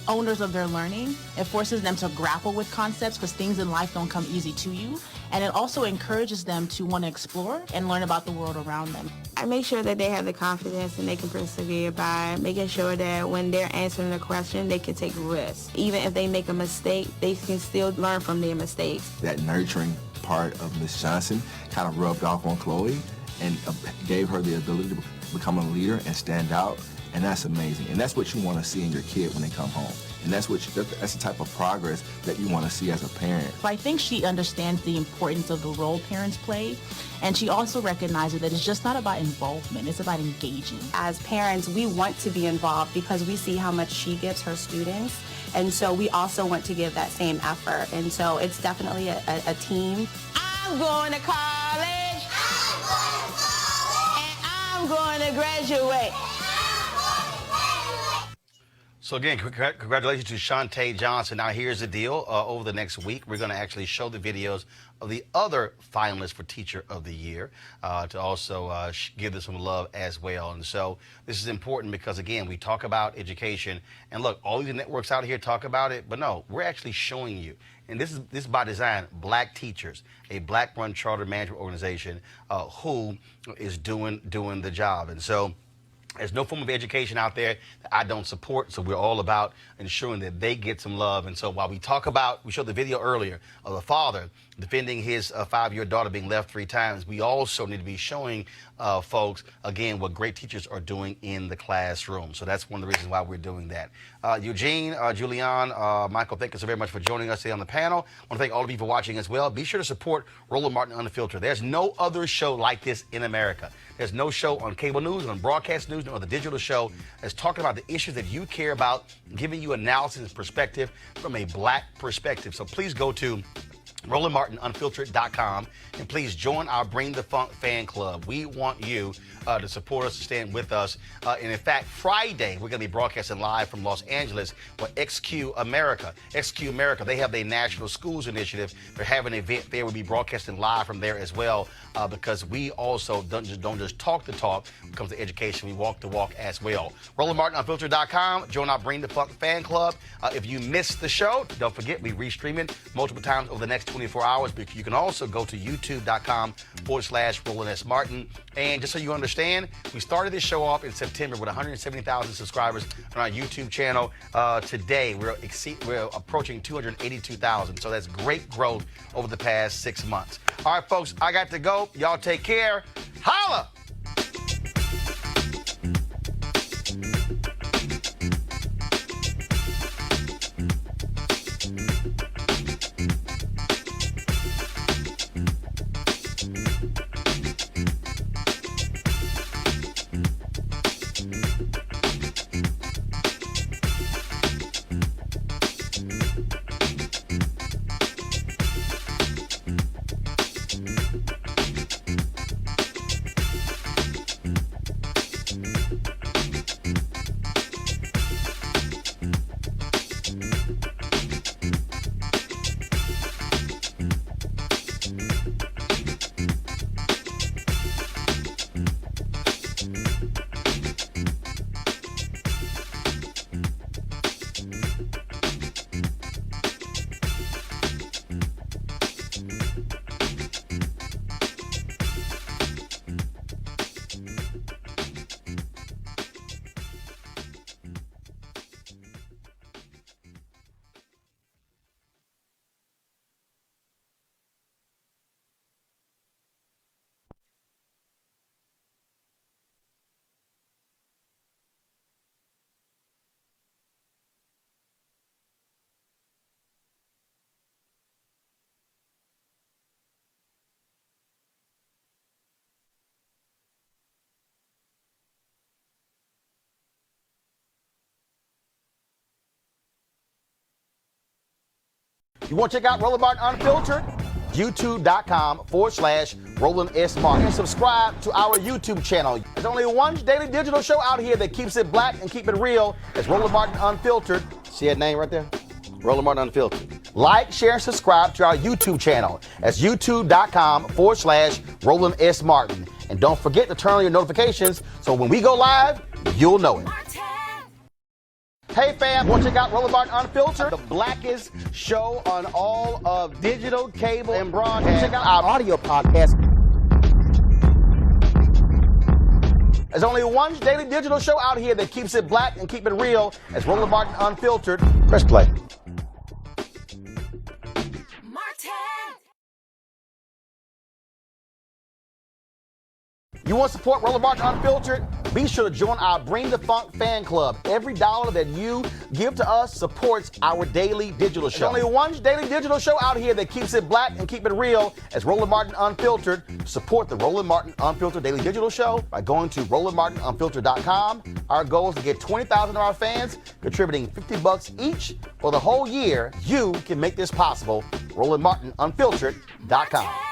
owners of their learning. It forces them to grapple with concepts because things in life don't come easy to you. And it also encourages them to want to explore and learn about the world around them. I make sure that they have the confidence and they can persevere by making sure that when they're answering a question, they can take risks. Even if they make a mistake, they can still learn from their mistakes. That nurturing part of Ms. Johnson kind of rubbed off on Chloe and gave her the ability to become a leader and stand out. And that's amazing. And that's what you want to see in your kid when they come home. And that's the type of progress that you want to see as a parent. I think she understands the importance of the role parents play. And she also recognizes that it's just not about involvement, it's about engaging. As parents, we want to be involved because we see how much she gives her students. And so we also want to give that same effort. And so it's definitely a team. I'm going to college. And I'm going to graduate. So again, congratulations to Shantae Johnson. Now here's the deal. Over the next week, we're going to actually show the videos of the other finalists for Teacher of the Year to also give them some love as well. And so this is important because, again, we talk about education. And look, all these networks out here talk about it, but no, we're actually showing you. And this is by design, black teachers, a black-run charter management organization who is doing the job. And so there's no form of education out there that I don't support, so we're all about ensuring that they get some love. And so while we showed the video earlier of the father defending his 5-year-old daughter being left 3 times, we also need to be showing folks, again, what great teachers are doing in the classroom. So that's one of the reasons why we're doing that. Eugene, Julianne, Michael, thank you so very much for joining us today on the panel. I want to thank all of you for watching as well. Be sure to support Roland Martin Unfiltered. There's no other show like this in America. There's no show on cable news, on broadcast news, no other digital show that's talking about the issues that you care about, giving you analysis and perspective from a black perspective. So please go to RolandMartinUnfiltered.com and please join our Bring the Funk fan club. We want you to support us, to stand with us. And in fact, Friday, we're going to be broadcasting live from Los Angeles with XQ America. XQ America, they have their National Schools Initiative. They're having an event there. We'll be broadcasting live from there as well because we also don't just talk the talk when it comes to education. We walk the walk as well. RolandMartinUnfiltered.com. Join our Bring the Funk fan club. If you missed the show, don't forget we restream it multiple times over the next 20 24 hours, but you can also go to youtube.com/Roland S. Martin. And just so you understand, we started this show off in September with 170,000 subscribers on our YouTube channel. Today, we're approaching 282,000. So that's great growth over the past 6 months. All right, folks, I got to go. Y'all take care. Holla! You want to check out Roland Martin Unfiltered? YouTube.com/Roland S. Martin. And subscribe to our YouTube channel. There's only one daily digital show out here that keeps it black and keep it real. It's Roland Martin Unfiltered. See that name right there? Roland Martin Unfiltered. Like, share, and subscribe to our YouTube channel. That's YouTube.com/Roland S. Martin. And don't forget to turn on your notifications so when we go live, you'll know it. Hey fam, want to check out Roland Martin Unfiltered? The blackest show on all of digital, cable, and broadcast. Check out our audio podcast. There's only one daily digital show out here that keeps it black and keep it real. It's Roland Martin Unfiltered. Press play. You want to support Roland Martin Unfiltered? Be sure to join our Bring the Funk fan club. Every dollar that you give to us supports our daily digital show. There's only one daily digital show out here that keeps it black and keep it real. It's Roland Martin Unfiltered. Support the Roland Martin Unfiltered daily digital show by going to RolandMartinUnfiltered.com. Our goal is to get 20,000 of our fans contributing $50 each for the whole year. You can make this possible. RolandMartinUnfiltered.com.